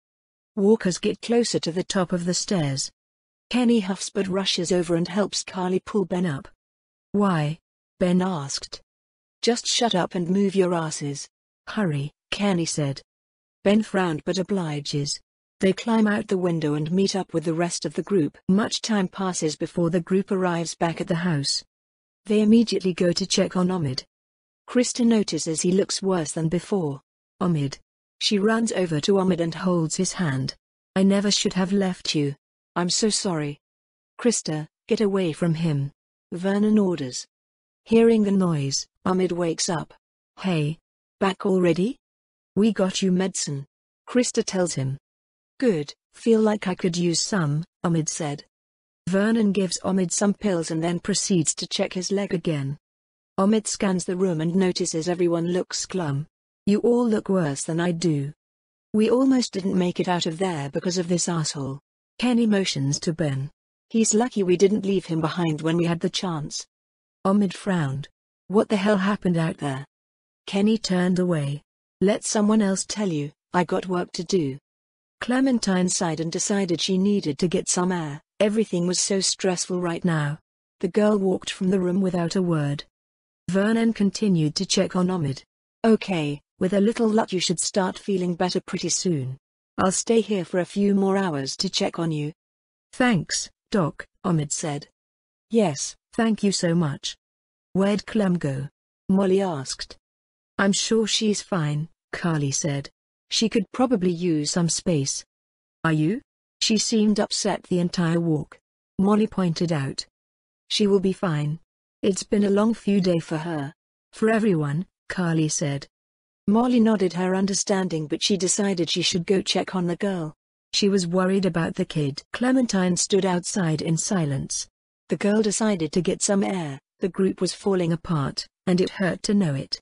Walkers get closer to the top of the stairs. Kenny huffs but rushes over and helps Carly pull Ben up. "Why?" Ben asked. "Just shut up and move your asses." "Hurry," Kenny said. Ben frowned but obliges. They climb out the window and meet up with the rest of the group. Much time passes before the group arrives back at the house. They immediately go to check on Omid. Krista notices he looks worse than before. "Omid." She runs over to Omid and holds his hand. "I never should have left you. I'm so sorry." "Krista, get away from him," Vernon orders. Hearing the noise, Omid wakes up. "Hey. Back already? We got you medicine," Krista tells him. "Good, feel like I could use some," Omid said. Vernon gives Omid some pills and then proceeds to check his leg again. Omid scans the room and notices everyone looks glum. "You all look worse than I do. We almost didn't make it out of there because of this asshole." Kenny motions to Ben. "He's lucky we didn't leave him behind when we had the chance." Omid frowned. "What the hell happened out there?" Kenny turned away. "Let someone else tell you, I got work to do." Clementine sighed and decided she needed to get some air. Everything was so stressful right now. The girl walked from the room without a word. Vernon continued to check on Omid. "Okay, with a little luck you should start feeling better pretty soon. I'll stay here for a few more hours to check on you." "Thanks, Doc," Omid said. "Yes, thank you so much." "Where'd Clem go?" Molly asked. "I'm sure she's fine," Carly said. "She could probably use some space." "Are you?" "She seemed upset the entire walk," Molly pointed out. "She will be fine. It's been a long few days for her." "For everyone," Carly said. Molly nodded her understanding, but she decided she should go check on the girl. She was worried about the kid. Clementine stood outside in silence. The girl decided to get some air. The group was falling apart, and it hurt to know it.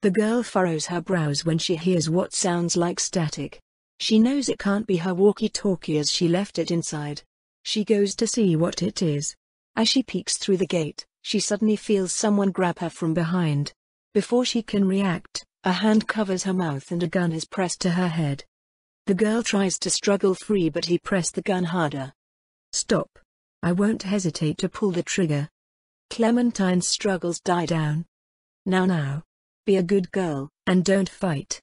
The girl furrows her brows when she hears what sounds like static. She knows it can't be her walkie-talkie as she left it inside. She goes to see what it is. As she peeks through the gate, she suddenly feels someone grab her from behind. Before she can react, a hand covers her mouth and a gun is pressed to her head. The girl tries to struggle free, but he pressed the gun harder. "Stop. I won't hesitate to pull the trigger." Clementine's struggles die down. Now. Be a good girl, and don't fight."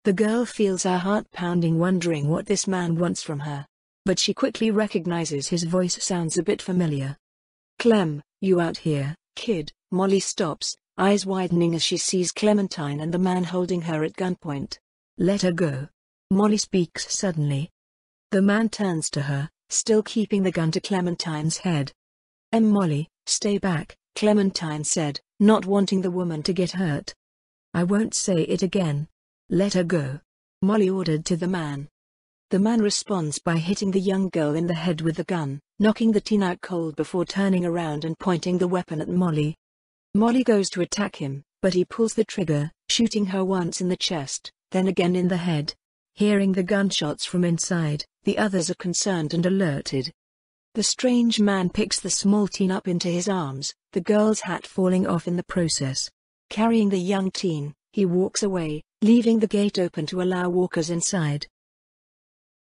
The girl feels her heart pounding, wondering what this man wants from her. But she quickly recognizes his voice sounds a bit familiar. "Clem, you out here, kid?" Molly stops, eyes widening as she sees Clementine and the man holding her at gunpoint. "Let her go." Molly speaks suddenly. The man turns to her, still keeping the gun to Clementine's head. Molly, stay back," Clementine said, not wanting the woman to get hurt. "I won't say it again. Let her go," Molly ordered to the man. The man responds by hitting the young girl in the head with the gun, knocking the teen out cold before turning around and pointing the weapon at Molly. Molly goes to attack him, but he pulls the trigger, shooting her once in the chest, then again in the head. Hearing the gunshots from inside, the others are concerned and alerted. The strange man picks the small teen up into his arms, the girl's hat falling off in the process. Carrying the young teen, he walks away, leaving the gate open to allow walkers inside.